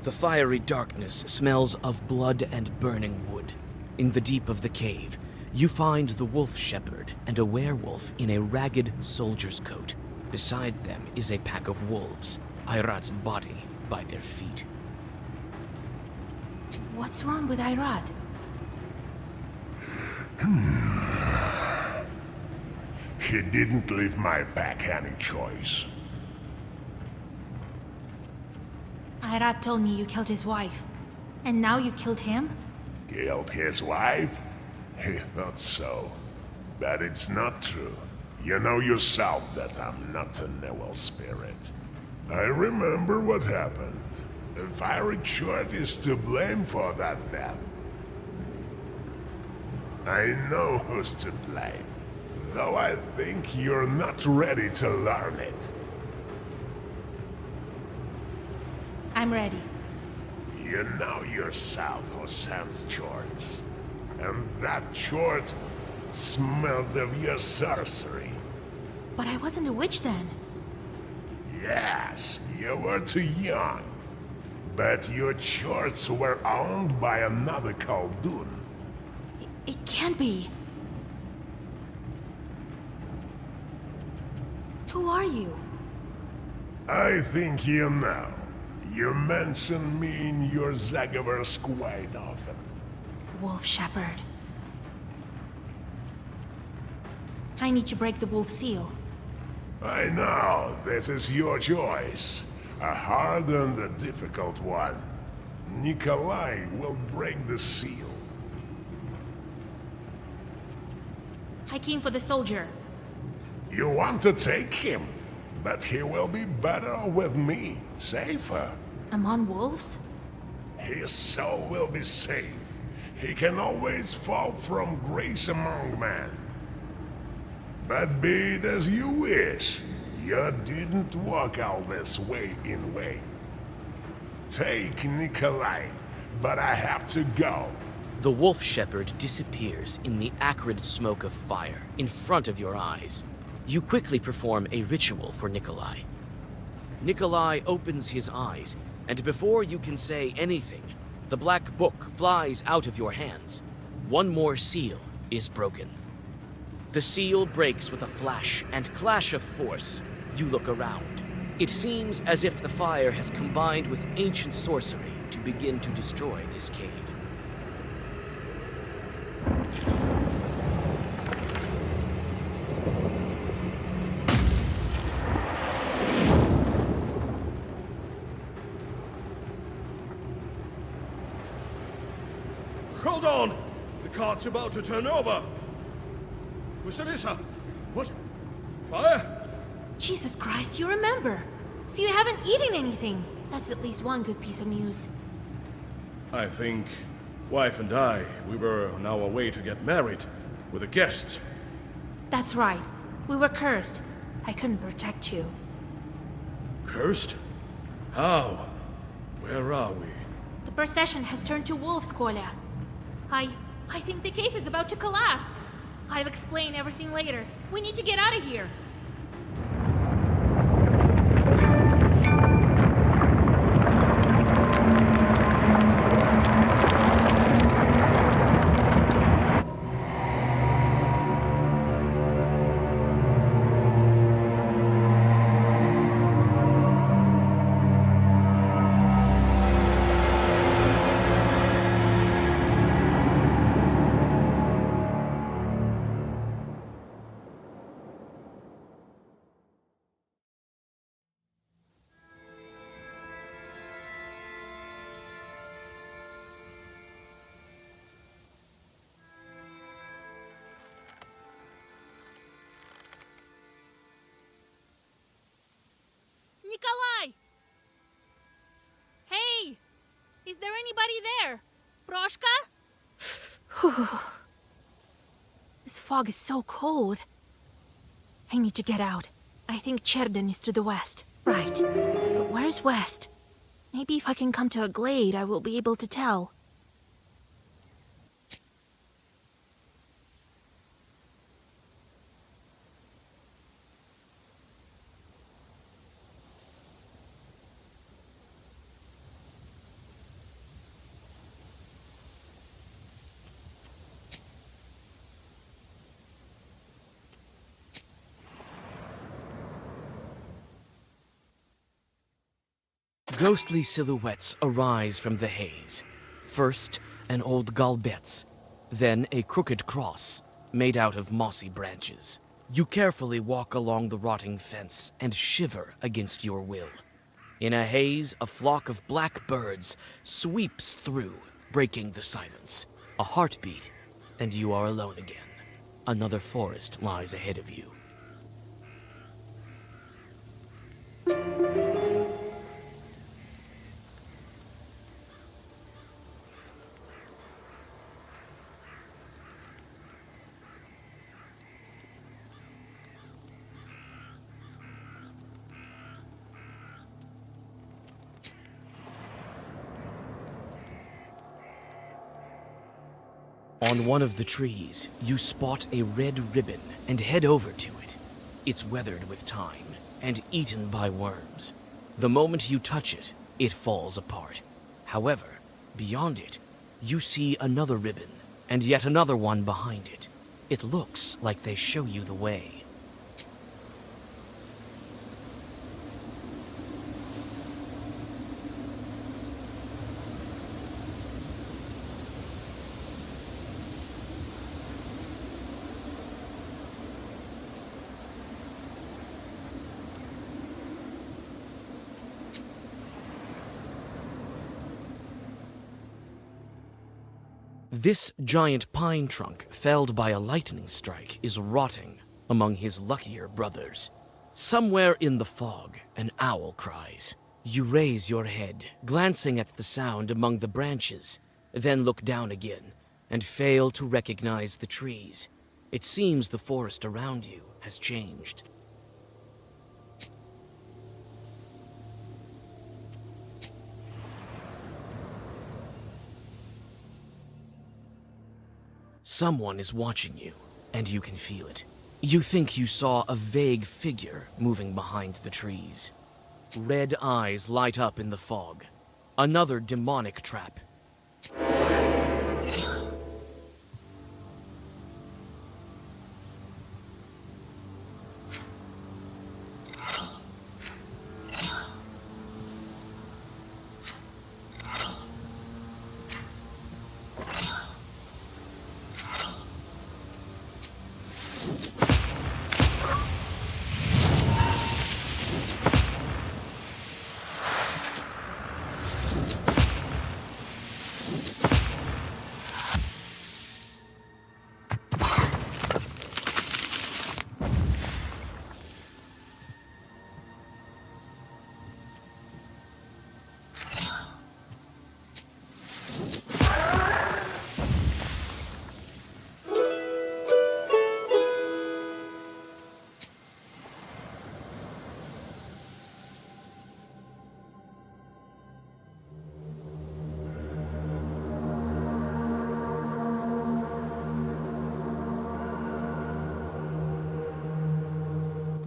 The fiery darkness smells of blood and burning wood. In the deep of the cave, you find the wolf shepherd and a werewolf in a ragged soldier's coat. Beside them is a pack of wolves, Ayrat's body by their feet. What's wrong with Ayrat? He didn't leave my pack any choice. Ayrat told me you killed his wife. And now you killed him? Killed his wife? He thought so. But it's not true. You know yourself that I'm not an evil spirit. I remember what happened. The fiery short is to blame for that death. I know who's to blame, though I think you're not ready to learn it. I'm ready. You know yourself who sends shorts. And that short smelled of your sorcery. But I wasn't a witch then. Yes, you were too young. But your shorts were owned by another Khaldun. It can't be. Who are you? I think you know. You mention me in your Zagavers quite often. Wolf Shepherd. I need to break the wolf seal. I know, this is your choice. A hard and a difficult one. Nikolai will break the seal. I came for the soldier. You want to take him, but he will be better with me, safer. Among wolves? His soul will be safe. He can always fall from grace among men. But be it as you wish. You didn't walk all this way in vain. Take Nikolai, but I have to go. The wolf shepherd disappears in the acrid smoke of fire in front of your eyes. You quickly perform a ritual for Nikolai. Nikolai opens his eyes, and before you can say anything, the black book flies out of your hands. One more seal is broken. The seal breaks with a flash and clash of force. You look around. It seems as if the fire has combined with ancient sorcery to begin to destroy this cave. Hold on! The cart's about to turn over! Vasilisa! What? Fire? Jesus Christ, you remember! So you haven't eaten anything! That's at least one good piece of news. I think wife and I, we were on our way to get married with a guest. That's right. We were cursed. I couldn't protect you. Cursed? How? Where are we? The procession has turned to wolves, Kolya. I think the cave is about to collapse. I'll explain everything later. We need to get out of here. Nikolai! Hey! Is there anybody there? Proshka? The This fog is so cold. I need to get out. I think Cherden is to the west. Right. But where's west? Maybe if I can come to a glade, I will be able to tell. Ghostly silhouettes arise from the haze. First, an old galbetz, then a crooked cross made out of mossy branches. You carefully walk along the rotting fence and shiver against your will. In a haze, a flock of black birds sweeps through, breaking the silence. A heartbeat, and you are alone again. Another forest lies ahead of you. On one of the trees, you spot a red ribbon and head over to it. It's weathered with time and eaten by worms. The moment you touch it, it falls apart. However, beyond it, you see another ribbon and yet another one behind it. It looks like they show you the way. This giant pine trunk, felled by a lightning strike, is rotting among his luckier brothers. Somewhere in the fog, an owl cries. You raise your head, glancing at the sound among the branches, then look down again, and fail to recognize the trees. It seems the forest around you has changed. Someone is watching you, and you can feel it. You think you saw a vague figure moving behind the trees. Red eyes light up in the fog. Another demonic trap.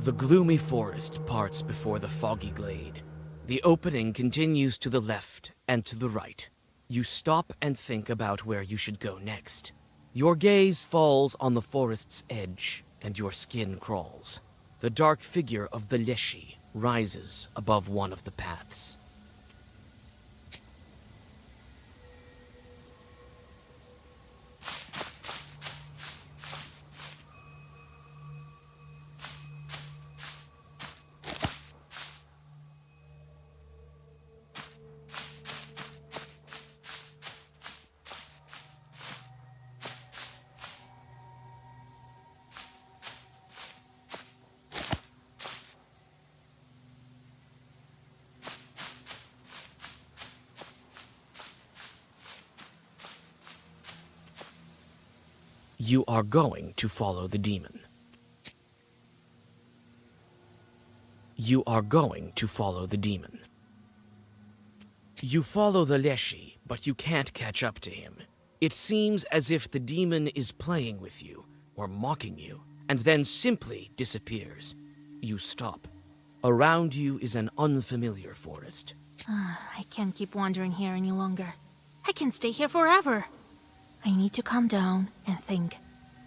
The gloomy forest parts before the foggy glade. The opening continues to the left and to the right. You stop and think about where you should go next. Your gaze falls on the forest's edge, and your skin crawls. The dark figure of the Leshiy rises above one of the paths. You are going to follow the demon. You are going to follow the demon. You follow the Leshiy, but you can't catch up to him. It seems as if the demon is playing with you, or mocking you, and then simply disappears. You stop. Around you is an unfamiliar forest. I can't keep wandering here any longer. I can stay here forever. I need to calm down and think.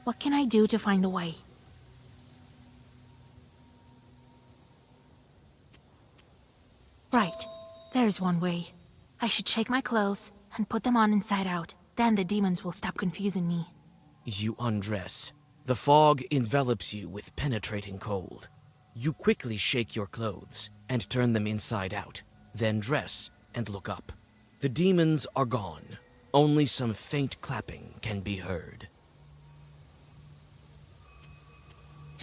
What can I do to find the way? Right. There's one way. I should shake my clothes and put them on inside out. Then the demons will stop confusing me. You undress. The fog envelops you with penetrating cold. You quickly shake your clothes and turn them inside out, then dress and look up. The demons are gone. Only some faint clapping can be heard.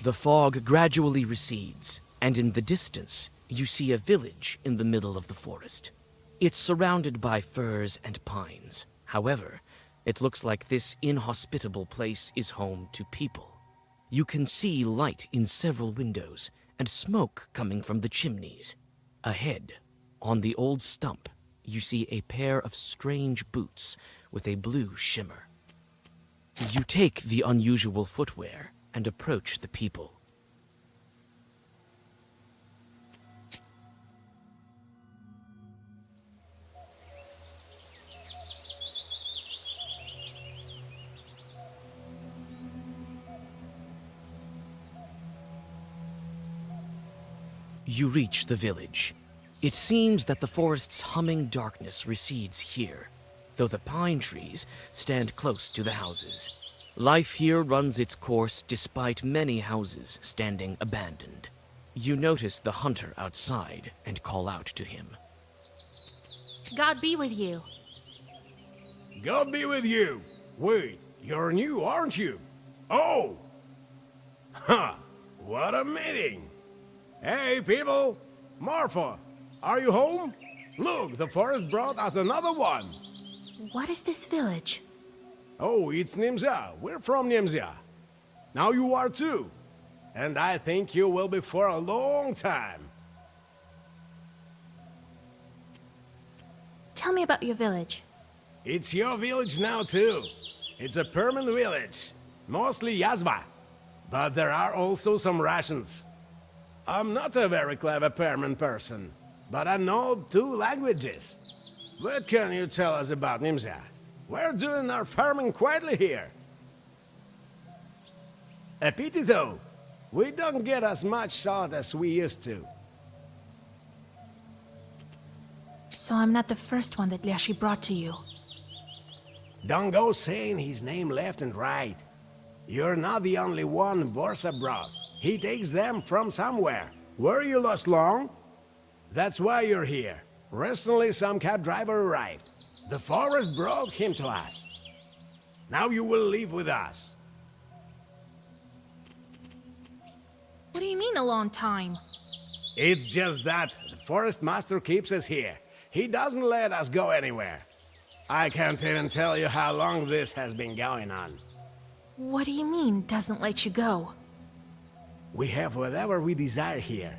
The fog gradually recedes, and in the distance, you see a village in the middle of the forest. It's surrounded by firs and pines. However, it looks like this inhospitable place is home to people. You can see light in several windows and smoke coming from the chimneys. Ahead, on the old stump, you see a pair of strange boots with a blue shimmer. You take the unusual footwear and approach the people. You reach the village. It seems that the forest's humming darkness recedes here, though the pine trees stand close to the houses. Life here runs its course despite many houses standing abandoned. You notice the hunter outside and call out to him. God be with you. God be with you. Wait, you're new, aren't you? Oh! Ha! What a meeting! Hey, people! Marfa, are you home? Look, the forest brought us another one. What is this village? Oh, it's Nimza. We're from Nimza. Now you are too. And I think you will be for a long time. Tell me about your village. It's your village now too. It's a permanent village. Mostly Yazva. But there are also some Russians. I'm not a very clever permanent person, but I know 2 languages. What can you tell us about Nimza? We're doing our farming quietly here. A pity though. We don't get as much salt as we used to. So I'm not the first one that Leshiy brought to you. Don't go saying his name left and right. You're not the only one Borsa brought. He takes them from somewhere. Were you lost long? That's why you're here. Recently some cab driver arrived. The forest brought him to us. Now you will live with us. What do you mean a long time? It's just that the forest master keeps us here. He doesn't let us go anywhere. I can't even tell you how long this has been going on. What do you mean, doesn't let you go? We have whatever we desire here.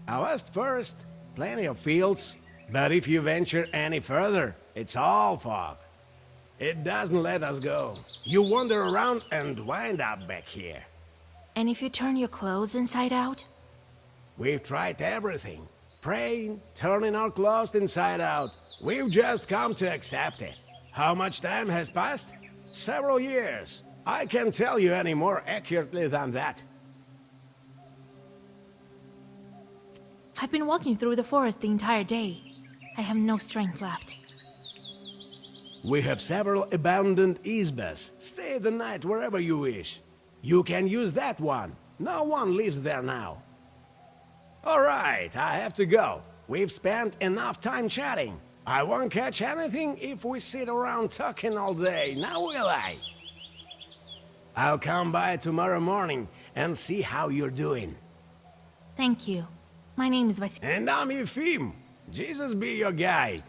A vast forest, plenty of fields, but if you venture any further, it's all fog. It doesn't let us go. You wander around and wind up back here. And if you turn your clothes inside out? We've tried everything. Praying, turning our clothes inside out. We've just come to accept it. How much time has passed? Several years. I can't tell you any more accurately than that. I've been walking through the forest the entire day. I have no strength left. We have several abandoned izbas. Stay the night wherever you wish. You can use that one. No one lives there now. All right, I have to go. We've spent enough time chatting. I won't catch anything if we sit around talking all day, now will I? I'll come by tomorrow morning and see how you're doing. Thank you. My name is Vasily. And I'm Efim. Jesus be your guide.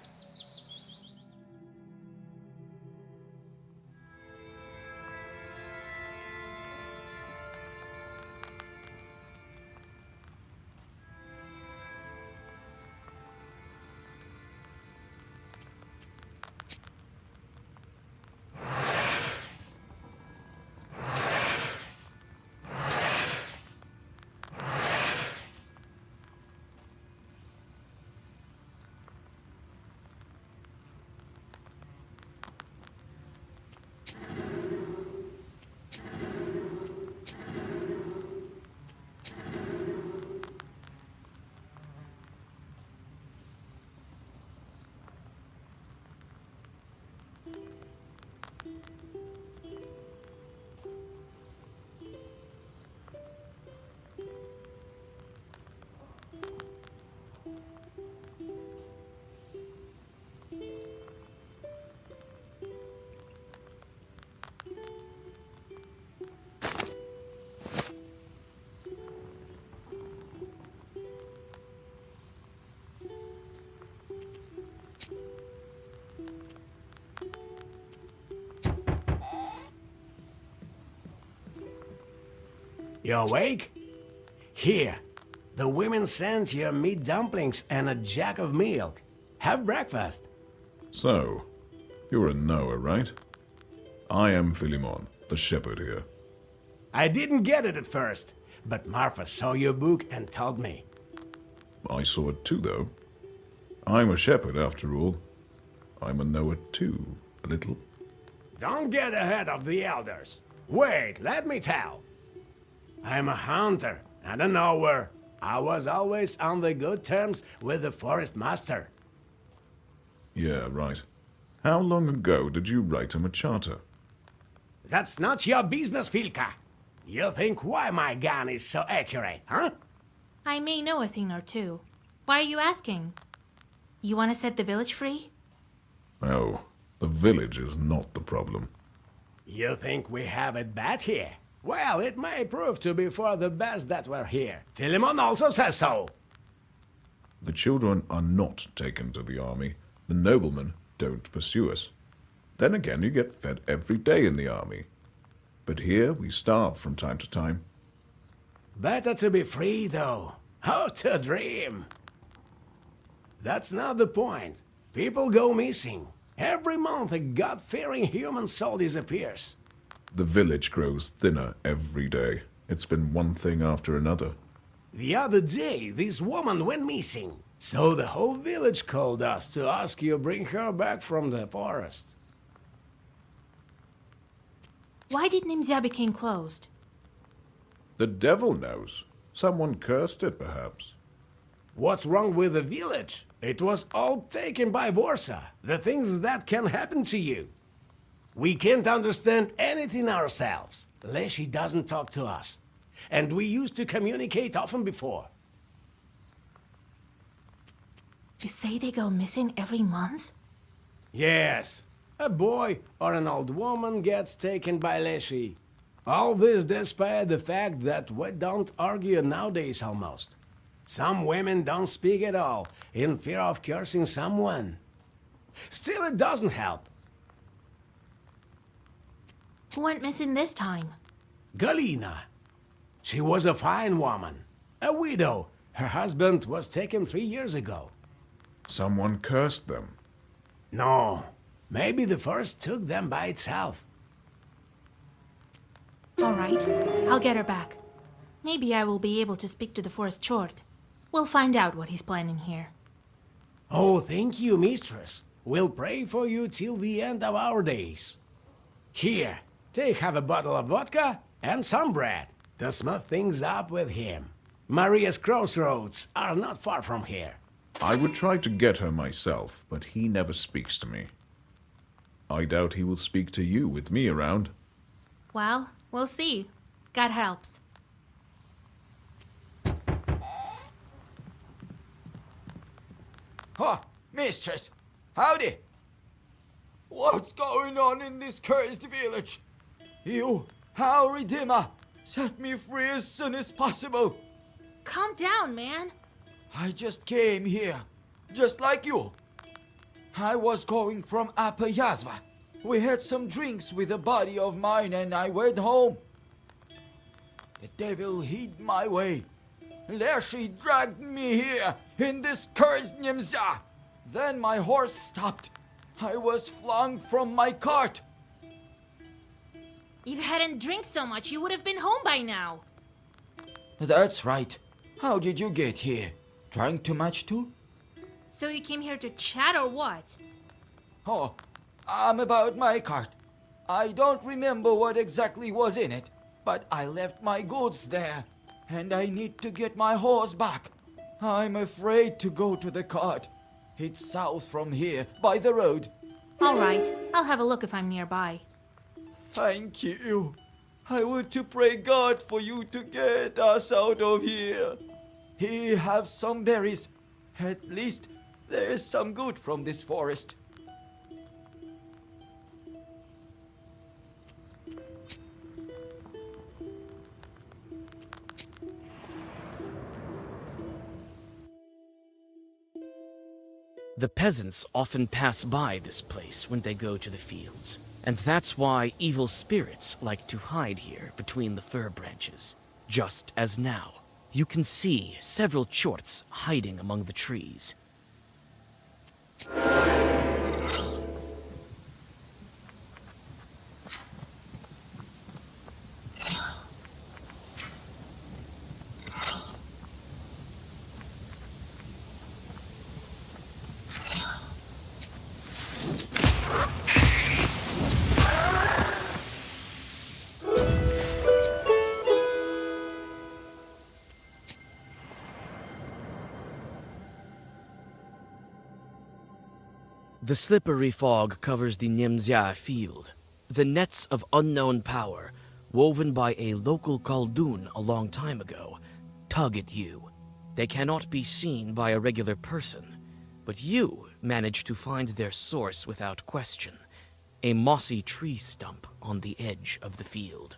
You awake? Here, the women sent you meat dumplings and a jug of milk. Have breakfast. So, you're a Noah, right? I am Philemon, the shepherd here. I didn't get it at first, but Marfa saw your book and told me. I saw it too, though. I'm a shepherd, after all. I'm a Noah too, a little. Don't get ahead of the elders. Wait, let me tell. I'm a hunter and a knower. I was always on the good terms with the forest master. Yeah, right. How long ago did you write him a charter? That's not your business, Filka. You think why my gun is so accurate, huh? I may know a thing or two. Why are you asking? You want to set the village free? Oh, the village is not the problem. You think we have it bad here? Well, it may prove to be for the best that we're here. Philemon also says so. The children are not taken to the army. The noblemen don't pursue us. Then again, you get fed every day in the army. But here, we starve from time to time. Better to be free, though. How to dream! That's not the point. People go missing. Every month a God-fearing human soul disappears. The village grows thinner every day. It's been one thing after another. The other day, this woman went missing. So the whole village called us to ask you bring her back from the forest. Why did Nimzia become closed? The devil knows. Someone cursed it, perhaps. What's wrong with the village? It was all taken by Vorsa. The things that can happen to you. We can't understand anything ourselves. Leshiy doesn't talk to us. And we used to communicate often before. You say they go missing every month? Yes. A boy or an old woman gets taken by Leshiy. All this despite the fact that we don't argue nowadays almost. Some women don't speak at all, in fear of cursing someone. Still, it doesn't help. Who went missing this time? Galina. She was a fine woman. A widow. Her husband was taken 3 years ago. Someone cursed them. No. Maybe the forest took them by itself. All right, I'll get her back. Maybe I will be able to speak to the forest chort. We'll find out what he's planning here. Oh, thank you, mistress. We'll pray for you till the end of our days. Here, have a bottle of vodka and some bread to smooth things up with him. Maria's crossroads are not far from here. I would try to get her myself, but he never speaks to me. I doubt he will speak to you with me around. Well, we'll see. God helps. Oh, mistress, howdy. What's going on in this cursed village? You, our Redeemer, set me free as soon as possible. Calm down, man. I just came here, just like you. I was going from Upper Yazva. We had some drinks with a buddy of mine and I went home. The devil hid my way. Leshiy dragged me here in this cursed Nimzia. Then my horse stopped. I was flung from my cart. If you hadn't drank so much, you would have been home by now. That's right. How did you get here? Drank too much too? So you came here to chat or what? Oh, about my cart. I don't remember what exactly was in it, but I left my goods there, and I need to get my horse back. I'm afraid to go to the cart. It's south from here, by the road. All right, I'll have a look if I'm nearby. Thank you. I want to pray God for you to get us out of here. He have some berries. At least there is some good from this forest. The peasants often pass by this place when they go to the fields, and that's why evil spirits like to hide here between the fir branches. Just as now, you can see several chorts hiding among the trees. The slippery fog covers the Nimzia field. The nets of unknown power, woven by a local Khaldun a long time ago, tug at you. They cannot be seen by a regular person, but you manage to find their source without question, a mossy tree stump on the edge of the field.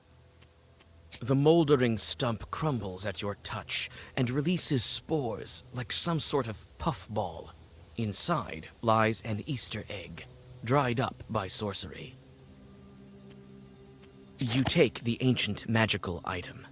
The moldering stump crumbles at your touch and releases spores like some sort of puffball. Inside lies an Easter egg, dried up by sorcery. You take the ancient magical item.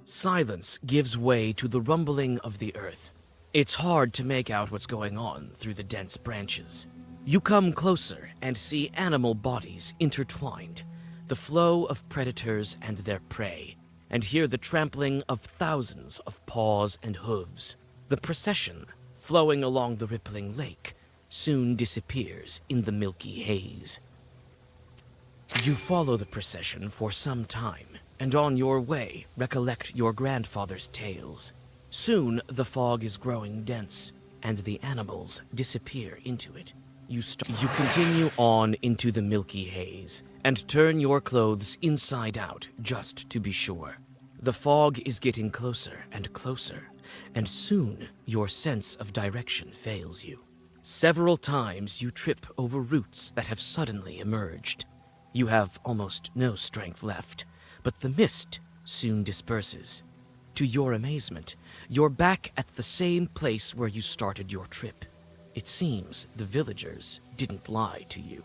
Silence gives way to the rumbling of the earth. It's hard to make out what's going on through the dense branches. You come closer and see animal bodies intertwined, the flow of predators and their prey, and hear the trampling of thousands of paws and hooves. The procession, flowing along the rippling lake, soon disappears in the milky haze. You follow the procession for some time, and on your way recollect your grandfather's tales. Soon the fog is growing dense, and the animals disappear into it. You continue on into the milky haze, and turn your clothes inside out just to be sure. The fog is getting closer and closer, and soon your sense of direction fails you. Several times you trip over roots that have suddenly emerged. You have almost no strength left, but the mist soon disperses. To your amazement, you're back at the same place where you started your trip. It seems the villagers didn't lie to you.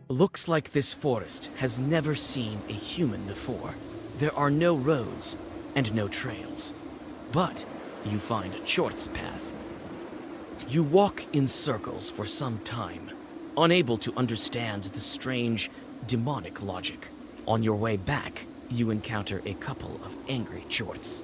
Looks like this forest has never seen a human before. There are no roads and no trails. But you find a Chort's path. You walk in circles for some time, unable to understand the strange, demonic logic. On your way back, you encounter a couple of angry Chorts.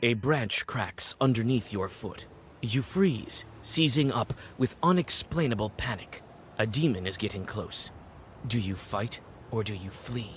A branch cracks underneath your foot. You freeze, seizing up with unexplainable panic. A demon is getting close. Do you fight or do you flee?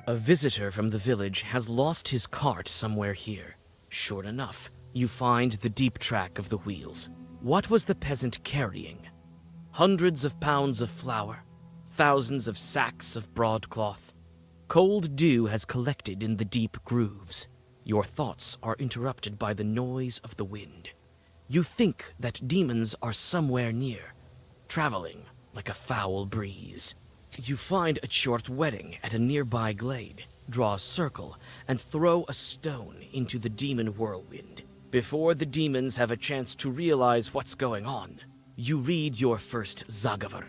A visitor from the village has lost his cart somewhere here. Sure enough, you find the deep track of the wheels. What was the peasant carrying? Hundreds of pounds of flour, thousands of sacks of broadcloth. Cold dew has collected in the deep grooves. Your thoughts are interrupted by the noise of the wind. You think that demons are somewhere near, traveling like a foul breeze. You find a short wedding at a nearby glade, draw a circle, and throw a stone into the demon whirlwind. Before the demons have a chance to realize what's going on, you read your first Zagavar.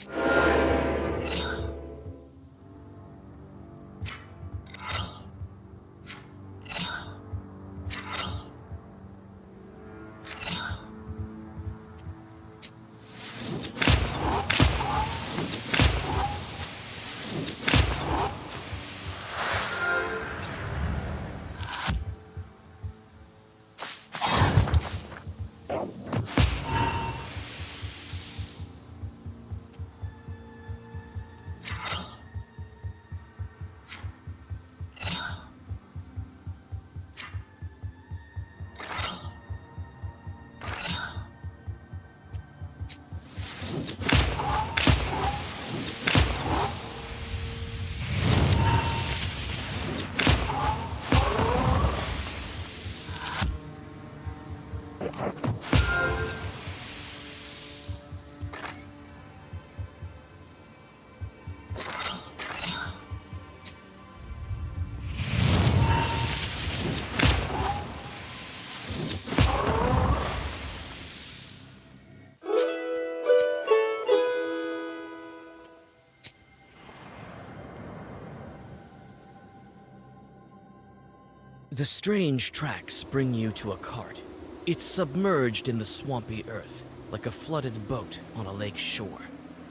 The strange tracks bring you to a cart. It's submerged in the swampy earth, like a flooded boat on a lake shore.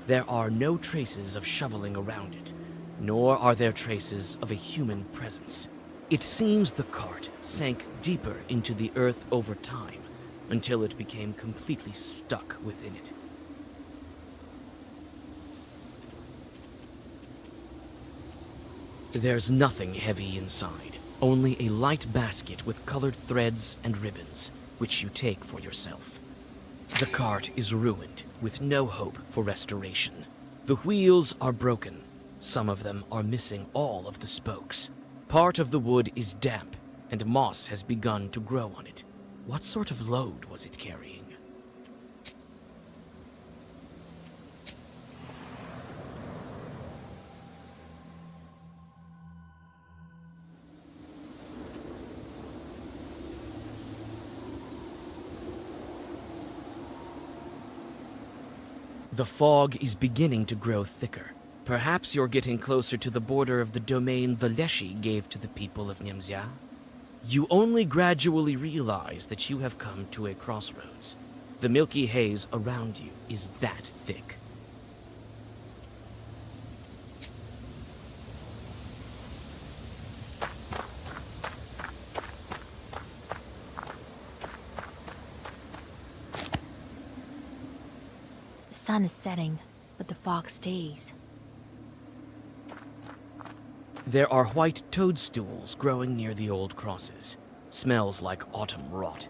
There are no traces of shoveling around it, nor are there traces of a human presence. It seems the cart sank deeper into the earth over time, until it became completely stuck within it. There's nothing heavy inside. Only a light basket with colored threads and ribbons, which you take for yourself. The cart is ruined, with no hope for restoration. The wheels are broken. Some of them are missing all of the spokes. Part of the wood is damp, and moss has begun to grow on it. What sort of load was it carrying? The fog is beginning to grow thicker. Perhaps you're getting closer to the border of the domain the Leshiy gave to the people of Nemzia. You only gradually realize that you have come to a crossroads. The milky haze around you is that thick. The sun is setting, but the fog stays. There are white toadstools growing near the old crosses. Smells like autumn rot.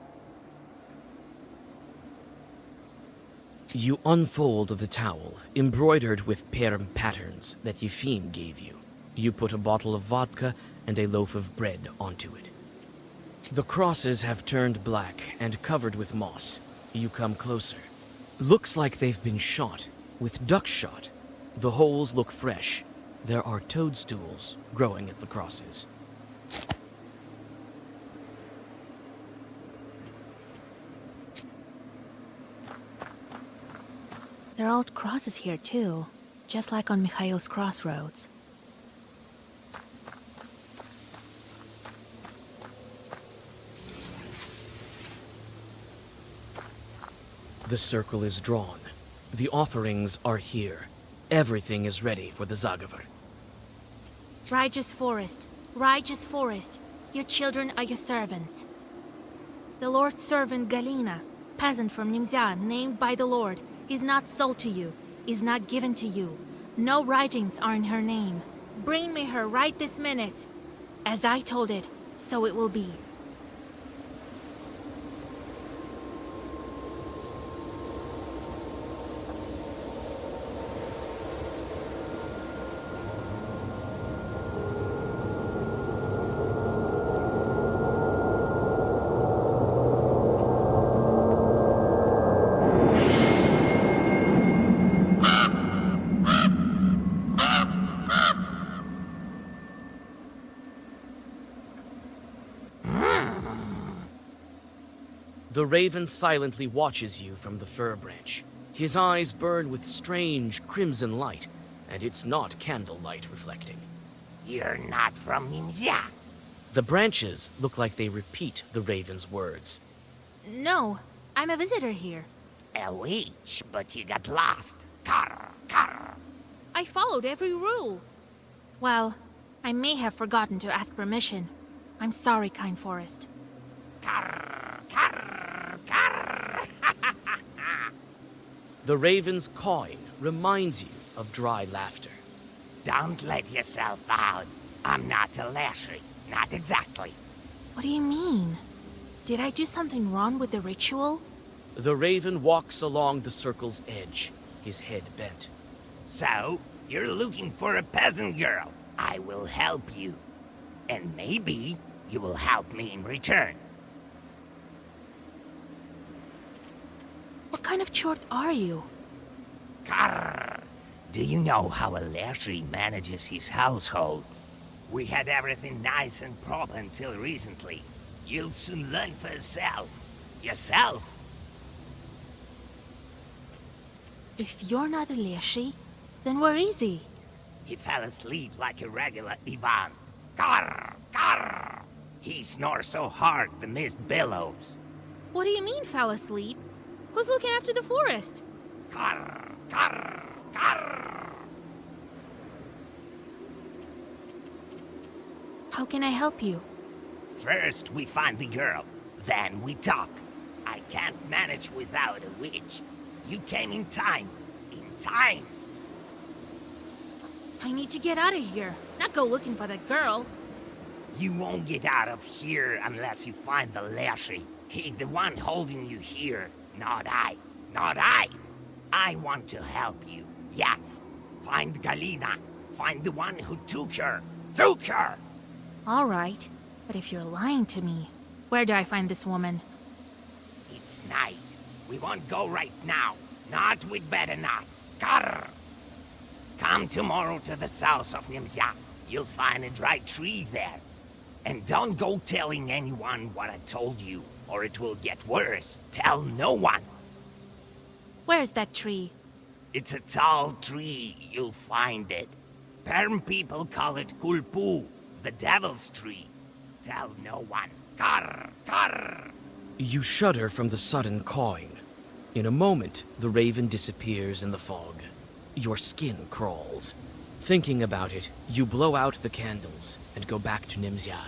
You unfold the towel, embroidered with perm patterns that Yefim gave you. You put a bottle of vodka and a loaf of bread onto it. The crosses have turned black and covered with moss. You come closer. Looks like they've been shot, with duck shot. The holes look fresh. There are toadstools growing at the crosses. There are old crosses here too, just like on Mikhail's crossroads. The circle is drawn. The offerings are here. Everything is ready for the Zagavar. Righteous forest, righteous forest, your children are your servants. The Lord's servant Galina, peasant from Nemzia, named by the Lord, is not sold to you, is not given to you. No writings are in her name. Bring me her right this minute. As I told it, so it will be. The raven silently watches you from the fir branch. His eyes burn with strange crimson light, and it's not candlelight reflecting. You're not from Nimzia. The branches look like they repeat the raven's words. No, I'm a visitor here. A witch, but you got lost. Carr, carr. I followed every rule. Well, I may have forgotten to ask permission. I'm sorry, Kind Forest. Carr, carr, carr. The raven's cawing reminds you of dry laughter. Don't let yourself out. I'm not a Leshiy. Not exactly. What do you mean? Did I do something wrong with the ritual? The raven walks along the circle's edge, his head bent. So, you're looking for a peasant girl. I will help you. And maybe you will help me in return. What kind of chort are you? Carr. Do you know how a Leshiy manages his household? We had everything nice and proper until recently. You'll soon learn for yourself. Yourself? If you're not a Leshiy, then where is he? He fell asleep like a regular Ivan. Carr! Carr! He snores so hard the mist billows. What do you mean, fell asleep? Who's looking after the forest? Carr! Carr! Carr! How can I help you? First we find the girl, then we talk. I can't manage without a witch. You came in time. In time. I need to get out of here, not go looking for that girl. You won't get out of here unless you find the Leshiy. He's the one holding you here, not I. Not I. I want to help you. Yes. Find Galina. Find the one who took her. Took her! All right, but if you're lying to me, where do I find this woman? It's night. We won't go right now. Not we'd better not. Carr! Come tomorrow to the south of Nimzia. You'll find a dry tree there. And don't go telling anyone what I told you, or it will get worse. Tell no one. Where's that tree? It's a tall tree. You'll find it. Perm people call it Kulpu, the devil's tree. Tell no one. Carr! Carr! You shudder from the sudden cawing. In a moment, the raven disappears in the fog. Your skin crawls. Thinking about it, you blow out the candles and go back to Nimzia.